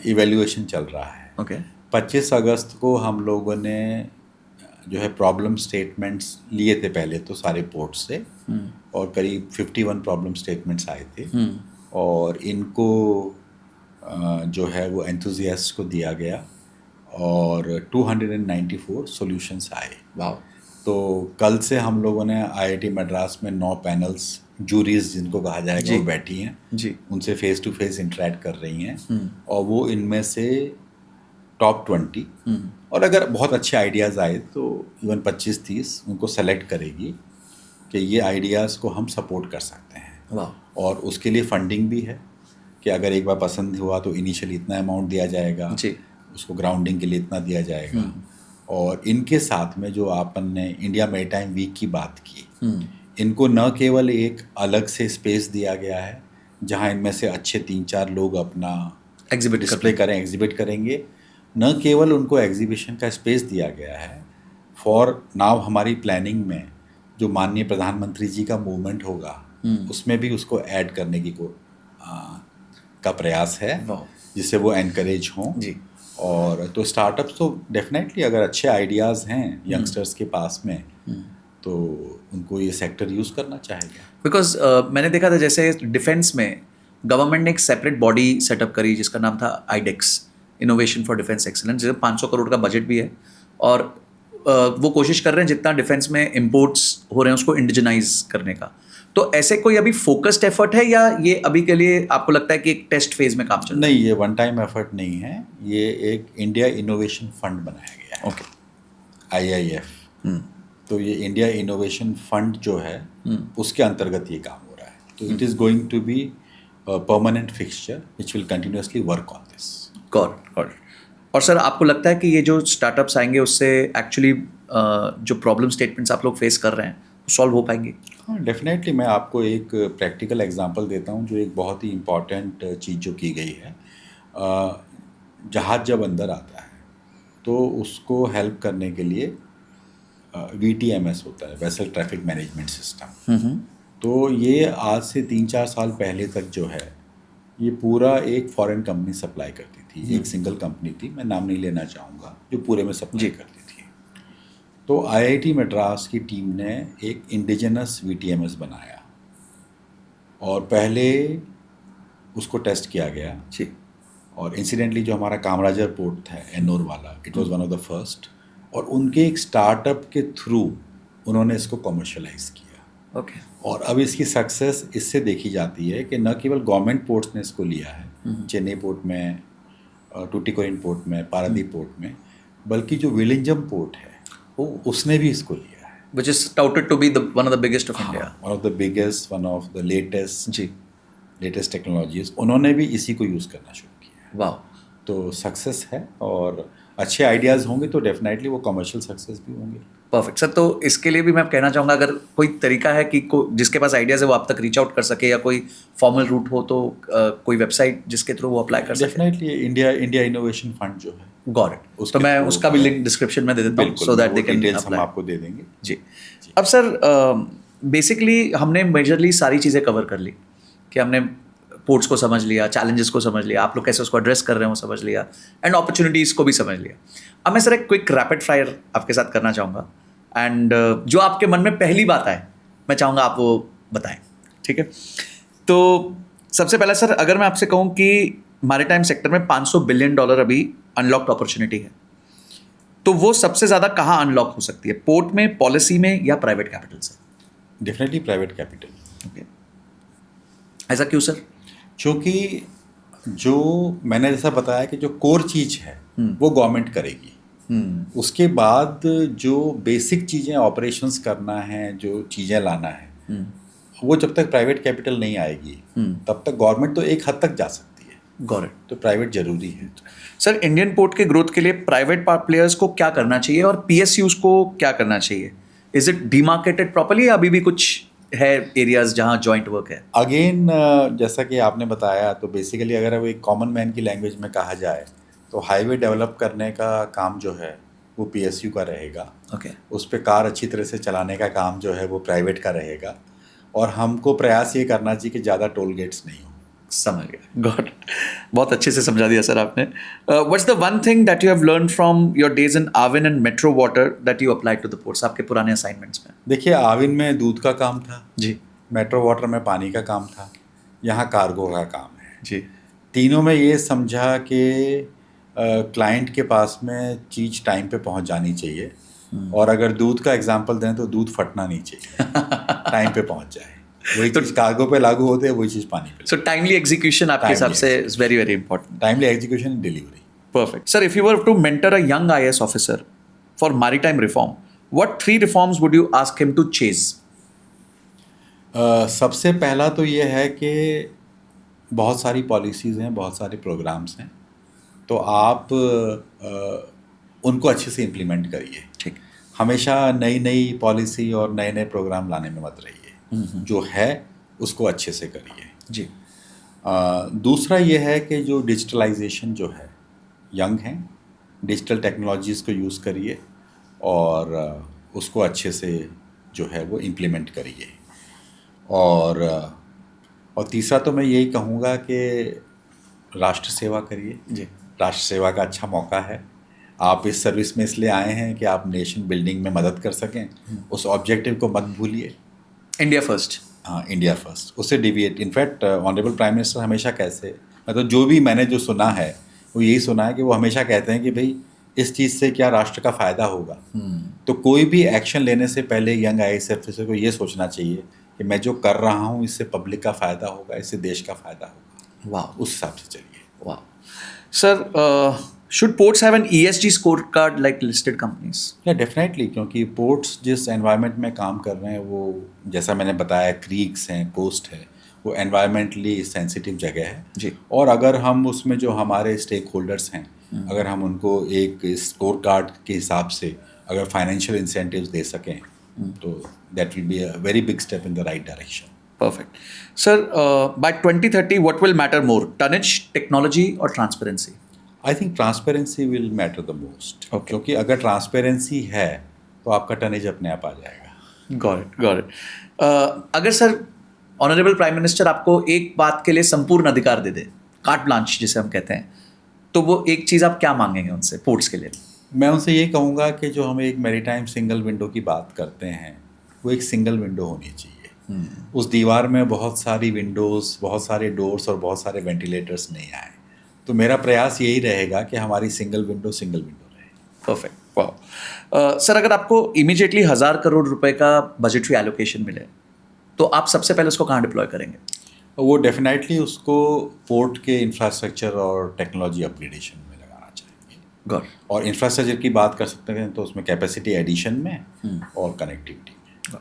इवैल्यूएशन चल रहा है। ओके। 25 अगस्त को हम लोगों ने जो है प्रॉब्लम स्टेटमेंट्स लिए थे पहले तो सारे पोर्ट से और करीब 51 प्रॉब्लम स्टेटमेंट्स आए थे और इनको जो है वो एंथुजियास्ट को दिया गया और 294 सॉल्यूशंस आए। वाह। तो कल से हम लोगों ने IIT मद्रास में 9 पैनल्स, जूरीज जिनको कहा जाएगा, वो बैठी हैं जी, उनसे फेस टू फेस इंटरेक्ट कर रही हैं और वो इनमें से टॉप 20 और अगर बहुत अच्छे आइडियाज़ आए तो इवन 25-30 उनको सेलेक्ट करेगी कि ये आइडियाज़ को हम सपोर्ट कर सकते हैं। वाह। और उसके लिए फंडिंग भी है कि अगर एक बार पसंद हुआ तो इनिशियली इतना अमाउंट दिया जाएगा जी, उसको ग्राउंडिंग के लिए इतना दिया जाएगा। और इनके साथ में जो आपन ने इंडिया मैरीटाइम वीक की बात की, इनको न केवल एक अलग से स्पेस दिया गया है जहां इनमें से अच्छे 3-4 लोग अपना एग्जिबिट डिस्प्ले करें, एग्जिबिट करेंगे, न केवल उनको एग्जीबिशन का स्पेस दिया गया है, फॉर नाउ हमारी प्लानिंग में जो माननीय प्रधानमंत्री जी का मूवमेंट होगा उसमें भी उसको ऐड करने की का प्रयास है जिससे वो एनकरेज हों जी। और तो स्टार्टअप्स तो डेफिनेटली अगर अच्छे आइडियाज़ हैं यंगस्टर्स के पास में तो उनको ये सेक्टर यूज़ करना चाहेगा। बिकॉज मैंने देखा था जैसे डिफेंस में गवर्नमेंट ने एक सेपरेट बॉडी सेटअप करी जिसका नाम था IDEX, innovation for defence excellence, जिसमें 500 करोड़ का बजट भी है और वो कोशिश कर रहे हैं जितना डिफेंस में इम्पोर्ट्स हो रहे हैं उसको इंडिजनाइज करने का। तो ऐसे कोई अभी फोकस्ड एफर्ट है या ये अभी के लिए आपको लगता है कि एक टेस्ट फेज में काम चल रहा है? नहीं, ये वन टाइम एफर्ट नहीं है, ये एक इंडिया इनोवेशन फंड बनाया गया है। ओके। IIF। तो ये इंडिया इनोवेशन फंड जो है उसके अंतर्गत ये काम हो रहा है। तो it is going to be permanent fixture which will continuously work on this. Got. और सर आपको लगता है कि ये जो स्टार्टअप्स आएंगे उससे एक्चुअली जो प्रॉब्लम स्टेटमेंट्स आप लोग फेस कर रहे हैं सॉल्व हो पाएंगे? हाँ, डेफिनेटली। मैं आपको एक प्रैक्टिकल एग्जांपल देता हूँ जो एक बहुत ही इम्पॉर्टेंट चीज़ जो की गई है। जहाज़ जब अंदर आता है तो उसको हेल्प करने के लिए VTMS होता है, वेसल ट्रैफिक मैनेजमेंट सिस्टम। तो ये आज से 3-4 साल पहले तक जो है ये पूरा एक फॉरेन कंपनी सप्लाई करती थी, एक सिंगल कंपनी थी, मैं नाम नहीं लेना चाहूँगा, जो पूरे में सप्लाई करती थी। तो IIT मद्रास की टीम ने एक इंडिजिनस VTMS बनाया और पहले उसको टेस्ट किया गया। जी। और इंसिडेंटली जो हमारा कामराजर पोर्ट था एन्नोर वाला, it was one of the first, और उनके एक स्टार्टअप के थ्रू उन्होंने इसको कमर्शलाइज किया। ओके। और अब इसकी सक्सेस इससे देखी जाती है कि न केवल गवर्नमेंट पोर्ट्स ने इसको लिया है, चेन्नई पोर्ट में, टूटिकोरिन पोर्ट में, पारादीप पोर्ट में, बल्कि जो विलिंजम पोर्ट है उसने भी इसको लिया है, Which is touted to be one of the biggest of India. One of the biggest, one of the latest जी। टेक्नोलॉजीज, उन्होंने भी इसी को यूज़ करना शुरू किया। वाह। तो सक्सेस है, और अच्छे आइडियाज़ होंगे तो डेफिनेटली वो कमर्शियल सक्सेस भी होंगे। Perfect sir. तो इसके लिए भी मैं कहना चाहूँगा, अगर कोई तरीका है कि जिसके पास आइडियाज़ है वो आप तक रीच आउट कर सके, या कोई फॉर्मल रूट हो तो कोई वेबसाइट जिसके थ्रू वो अप्लाई कर सके। डेफिनेटली इंडिया इनोवेशन फंड जो है, गॉट इट। तो मैं उसका भी लिंक डिस्क्रिप्शन में दे देता हूँ, so that they can details हम अप्लाई। आपको दे देंगे। जी। अब सर बेसिकली हमने मेजरली सारी चीज़ें कवर कर ली, कि हमने पोर्ट्स को समझ लिया, चैलेंजेस को समझ लिया, आप लोग कैसे उसको एड्रेस कर रहे हैं वो समझ लिया, एंड अपॉर्चुनिटीज़ को भी समझ लिया। अब मैं सर एक क्विक रैपिड फायर आपके साथ करना चाहूँगा, एंड जो आपके मन में पहली बात आए मैं चाहूँगा आप वो बताएं, ठीक है? तो सबसे पहला सर, अगर मैं आपसे कहूँ कि मैरीटाइम सेक्टर में $500 बिलियन अभी अनलॉक्ड अपॉर्चुनिटी है, तो वो सबसे ज़्यादा कहाँ अनलॉक हो सकती है? पोर्ट में, पॉलिसी में, या प्राइवेट कैपिटल से? Definitely private capital. ओके। ऐसा क्यों सर? क्योंकि जो मैंने जैसा बताया कि जो कोर चीज़ है वो गवर्नमेंट करेगी, उसके बाद जो बेसिक चीज़ें ऑपरेशंस करना है, जो चीज़ें लाना है, वो जब तक प्राइवेट कैपिटल नहीं आएगी तब तक गवर्नमेंट तो एक हद तक जा सकती है। गॉट। तो प्राइवेट जरूरी है। सर इंडियन पोर्ट के ग्रोथ के लिए प्राइवेट प्लेयर्स को क्या करना चाहिए, और पीएसयूज को क्या करना चाहिए? इज इट डिमार्केटेड प्रॉपर्ली, या अभी भी कुछ है एरियाज जहां जॉइंट वर्क है? अगेन जैसा कि आपने बताया, तो बेसिकली अगर वो एक कॉमन मैन की लैंग्वेज में कहा जाए तो हाईवे डेवलप करने का काम जो है वो पीएसयू का रहेगा। ओके। उस पर कार अच्छी तरह से चलाने का काम जो है वो प्राइवेट का रहेगा, और हमको प्रयास ये करना चाहिए कि ज़्यादा टोल गेट्स नहीं हो। समझ गया। गॉट। बहुत अच्छे से समझा दिया सर आपने। What's the one thing that you have learn from your days in Aavin and metro water that you apply to the ports, आपके पुराने असाइनमेंट्स में? देखिए, आविन में दूध का काम था जी। मेट्रो वाटर में पानी का काम था, यहाँ कार्गो का काम है। जी। तीनों में ये समझा कि क्लाइंट के पास में चीज़ टाइम पे पहुंच जानी चाहिए, और अगर दूध का एग्जांपल दें तो दूध फटना नहीं चाहिए, टाइम पे पहुंच जाए। वही चीज़ कार्गो पे लागू होते हैं, वही चीज़ पानी पे। सो टाइमली एग्जीक्यूशन आपके हिसाब से is very very important. Timely execution and delivery. Perfect. Sir, if you were to mentor a young IAS officer for maritime reform, what 3 reforms would you ask him to chase? सबसे पहला तो ये है कि बहुत सारी पॉलिसीज़ हैं, बहुत सारे प्रोग्राम्स हैं, तो आप उनको अच्छे से इम्प्लीमेंट करिए। ठीक। हमेशा नई नई पॉलिसी और नए नए प्रोग्राम लाने में मत रहिए, जो है उसको अच्छे से करिए। जी। दूसरा ये है कि जो डिजिटलाइजेशन जो है, यंग हैं, डिजिटल टेक्नोलॉजीज़ को यूज़ करिए और उसको अच्छे से जो है वो इम्प्लीमेंट करिए। और तीसरा तो मैं यही कहूँगा कि राष्ट्र सेवा करिए। जी। राष्ट्र सेवा का अच्छा मौका है। आप इस सर्विस में इसलिए आए हैं कि आप नेशन बिल्डिंग में मदद कर सकें, उस ऑब्जेक्टिव को मत भूलिए। India first. हाँ, इंडिया फर्स्ट, उससे deviate. In fact honourable prime minister हमेशा कैसे, मतलब जो भी मैंने जो सुना है वो यही सुना है कि वो हमेशा कहते हैं कि भाई इस चीज़ से क्या राष्ट्र का फ़ायदा होगा। तो कोई भी एक्शन लेने से पहले यंग IAS ऑफिसर को ये सोचना चाहिए कि मैं जो कर रहा हूँ इससे पब्लिक का फ़ायदा होगा, इससे देश का फ़ायदा होगा। वाह। उस हिसाब से चलिए। वाह। Sir, should ports have an ESG scorecard like listed companies? या डेफिनेटली, क्योंकि पोर्ट्स जिस एनवायरनमेंट में काम कर रहे हैं वो, जैसा मैंने बताया, क्रीक्स हैं, कोस्ट है, वो एनवायरमेंटली सेंसिटिव जगह है जी। और अगर हम उसमें जो हमारे स्टेक होल्डर्स हैं, अगर हम उनको एक स्कोर कार्ड के हिसाब से अगर फाइनेंशियल इंसेंटिव्स दे सकें तो that will be a very big step in the right direction. Perfect. Sir, by 2030, what will matter more, tonnage, technology, or transparency? I think transparency will matter the most, Okay. क्योंकि अगर transparency है तो आपका tonnage अपने आप आ जाएगा। Got it, got it. अगर sir honourable prime minister आपको एक बात के लिए संपूर्ण अधिकार दे दे, कार्ट ब्लांच जिसे हम कहते हैं, तो वो एक चीज़ आप क्या मांगेंगे उनसे पोर्ट्स के लिए? मैं उनसे ये कहूँगा कि जो हम एक मैरीटाइम सिंगल विंडो की बात करते हैं वो एक सिंगल विंडो होनी चाहिए। उस दीवार में बहुत सारी विंडोज़, बहुत सारे डोर्स और बहुत सारे वेंटिलेटर्स नहीं आए। तो मेरा प्रयास यही रहेगा कि हमारी सिंगल विंडो रहे। परफेक्ट, वाह। सर, अगर आपको इमीडिएटली 1,000 करोड़ रुपए का बजटरी एलोकेशन मिले तो आप सबसे पहले उसको कहाँ डिप्लॉय करेंगे? वो डेफिनेटली उसको पोर्ट के इंफ्रास्ट्रक्चर और टेक्नोलॉजी अपग्रेडेशन में लगाना चाहेंगे। गॉड। और इंफ्रास्ट्रक्चर की बात कर सकते हैं तो उसमें कैपेसिटी एडिशन में और कनेक्टिविटी में।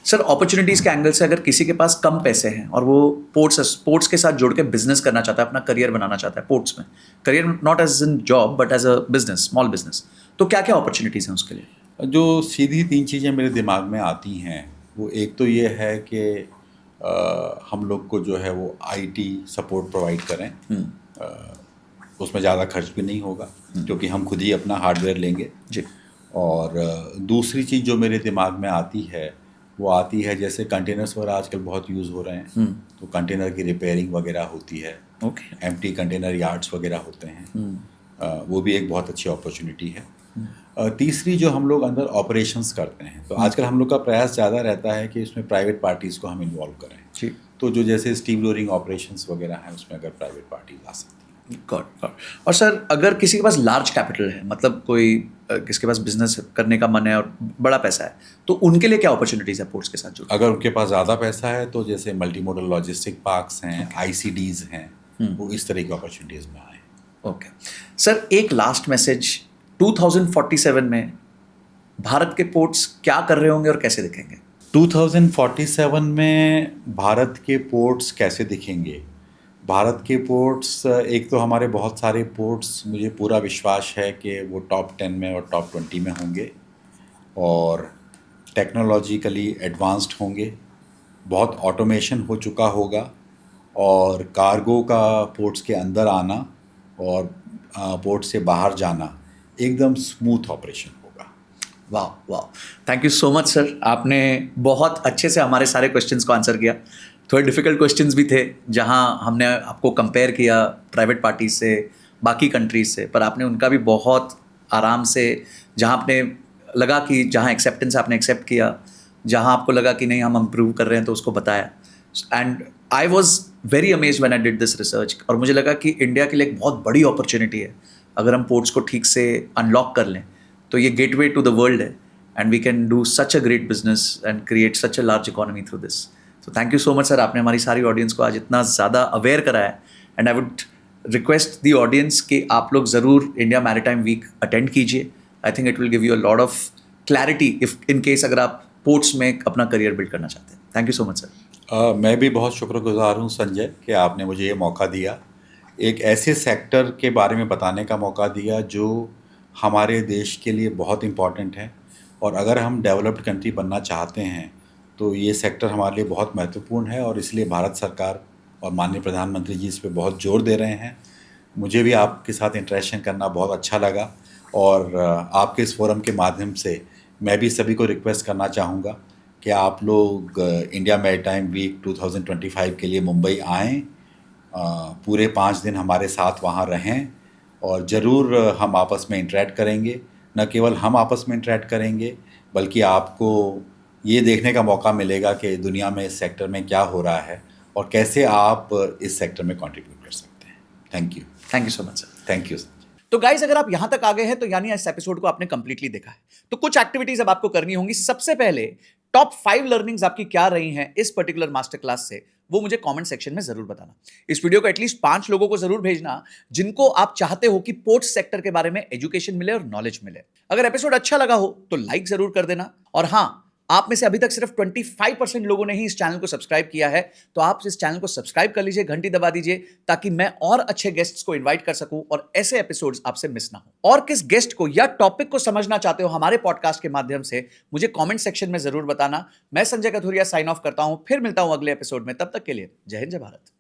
सर, अपॉर्चुनिटीज के एंगल से अगर किसी के पास कम पैसे हैं और वो पोर्ट्स के साथ जुड़ के बिजनेस करना चाहता है, अपना करियर बनाना चाहता है पोर्ट्स में, career not as in job but as a business, small business, तो क्या क्या अपॉर्चुनिटीज हैं उसके लिए? जो सीधी 3 चीज़ें मेरे दिमाग में आती हैं, वो एक तो ये है कि हम लोग को जो है वो आईटी सपोर्ट प्रोवाइड करें। उसमें ज़्यादा खर्च भी नहीं होगा क्योंकि हम खुद ही अपना हार्डवेयर लेंगे जी। और दूसरी चीज़ जो मेरे दिमाग में आती है वो आती है, जैसे कंटेनर्स वगैरह आजकल बहुत यूज़ हो रहे हैं, तो कंटेनर की रिपेयरिंग वगैरह होती है। ओके। एम्प्टी कंटेनर यार्ड्स वगैरह होते हैं। वो भी एक बहुत अच्छी अपॉर्चुनिटी है। तीसरी जो हम लोग अंदर ऑपरेशंस करते हैं, तो आजकल हम लोग का प्रयास ज़्यादा रहता है कि इसमें प्राइवेट पार्टीज़ को हम इन्वॉल्व करें। जी। तो जो जैसे स्टीम लोरिंग ऑपरेशंस वगैरह हैं, उसमें अगर प्राइवेट पार्टीज आ सकती हैं। गॉड। और सर, अगर किसी के पास लार्ज कैपिटल है, मतलब कोई किसके पास बिजनेस करने का मन है और बड़ा पैसा है, तो उनके लिए क्या अपॉर्चुनिटीज है पोर्ट्स के साथ जुड़? अगर उनके पास ज़्यादा पैसा है तो जैसे मल्टी मॉडल लॉजिस्टिक पार्क्स हैं, आईसीडीज़ हैं, वो इस तरह की अपॉर्चुनिटीज़ में आए। ओके सर, एक लास्ट मैसेज, 2047 में भारत के पोर्ट्स क्या कर रहे होंगे और कैसे दिखेंगे? 2047 में भारत के पोर्ट्स कैसे दिखेंगे? भारत के पोर्ट्स, एक तो हमारे बहुत सारे पोर्ट्स, मुझे पूरा विश्वास है कि वो टॉप 10 में और टॉप 20 में होंगे और टेक्नोलॉजिकली एडवांस्ड होंगे। बहुत ऑटोमेशन हो चुका होगा और कार्गो का पोर्ट्स के अंदर आना और पोर्ट से बाहर जाना एकदम स्मूथ ऑपरेशन होगा। वाह वाह, thank you so much sir, आपने बहुत अच्छे से हमारे सारे क्वेश्चंस को आंसर किया। थोड़े डिफ़िकल्ट क्वेश्चंस भी थे जहां हमने आपको कंपेयर किया प्राइवेट पार्टीज से, बाकी कंट्रीज से, पर आपने उनका भी बहुत आराम से, जहां आपने लगा कि जहां एक्सेप्टेंस आपने एक्सेप्ट किया, जहां आपको लगा कि नहीं हम इम्प्रूव कर रहे हैं तो उसको बताया। And I was very amazed when I did this research, और मुझे लगा कि इंडिया के लिए एक बहुत बड़ी अपॉर्चुनिटी है। अगर हम पोर्ट्स को ठीक से अनलॉक कर लें तो ये गेटवे टू द वर्ल्ड है, and we can do such a great business and create such a large economy through this. तो thank you so much sir, आपने हमारी सारी ऑडियंस को आज इतना ज़्यादा अवेयर कराया। And I would request the audience कि आप लोग ज़रूर इंडिया मैरीटाइम वीक अटेंड कीजिए। I think it will give you a lot of clarity if in case अगर आप पोर्ट्स में अपना करियर बिल्ड करना चाहते हैं। Thank you so much sir. मैं भी बहुत शुक्रगुजार हूँ संजय कि आपने मुझे ये मौका दिया, एक ऐसे सेक्टर के बारे में बताने का मौका दिया जो हमारे देश के लिए बहुत इम्पॉर्टेंट है। और अगर हम डेवलप्ड कंट्री बनना चाहते हैं तो ये सेक्टर हमारे लिए बहुत महत्वपूर्ण है और इसलिए भारत सरकार और माननीय प्रधानमंत्री जी इस पे बहुत जोर दे रहे हैं। मुझे भी आपके साथ इंटरेक्शन करना बहुत अच्छा लगा और आपके इस फोरम के माध्यम से मैं भी सभी को रिक्वेस्ट करना चाहूँगा कि आप लोग इंडिया मैरीटाइम वीक 2025 के लिए मुंबई आएँ, पूरे 5 दिन हमारे साथ वहाँ रहें और ज़रूर हम आपस में इंटरेक्ट करेंगे। न केवल हम आपस में इंटरेक्ट करेंगे बल्कि आपको ये देखने का मौका मिलेगा कि दुनिया में इस सेक्टर में क्या हो रहा है और कैसे आप इस सेक्टर में कंट्रीब्यूट कर सकते हैं। Thank you so much sir. Thank you. तो गाइज, अगर आप यहां तक आ गए हैं तो यानी इस एपिसोड को आपने कंप्लीटली देखा है। तो कुछ एक्टिविटीज अब आपको करनी होंगी। सबसे पहले टॉप 5 लर्निंग्स आपकी क्या रही हैं इस पर्टिकुलर मास्टर क्लास से, वो मुझे कमेंट सेक्शन में जरूर बताना। इस वीडियो को एटलीस्ट 5 लोगों को जरूर भेजना जिनको आप चाहते हो कि पोर्ट्स सेक्टर के बारे में एजुकेशन मिले और नॉलेज मिले। अगर एपिसोड अच्छा लगा हो तो लाइक जरूर कर देना। और हां, आप में से अभी तक सिर्फ 25% लोगों ने ही इस चैनल को सब्सक्राइब किया है, तो आप इस चैनल को सब्सक्राइब कर लीजिए, घंटी दबा दीजिए, ताकि मैं और अच्छे गेस्ट्स को इनवाइट कर सकूं और ऐसे एपिसोड्स आपसे मिस ना हो। और किस गेस्ट को या टॉपिक को समझना चाहते हो हमारे पॉडकास्ट के माध्यम से, मुझे कमेंट सेक्शन में जरूर बताना। मैं संजय कथुरिया साइन ऑफ करता हूं, फिर मिलता हूं अगले एपिसोड में। तब तक के लिए जय हिंद, जय भारत।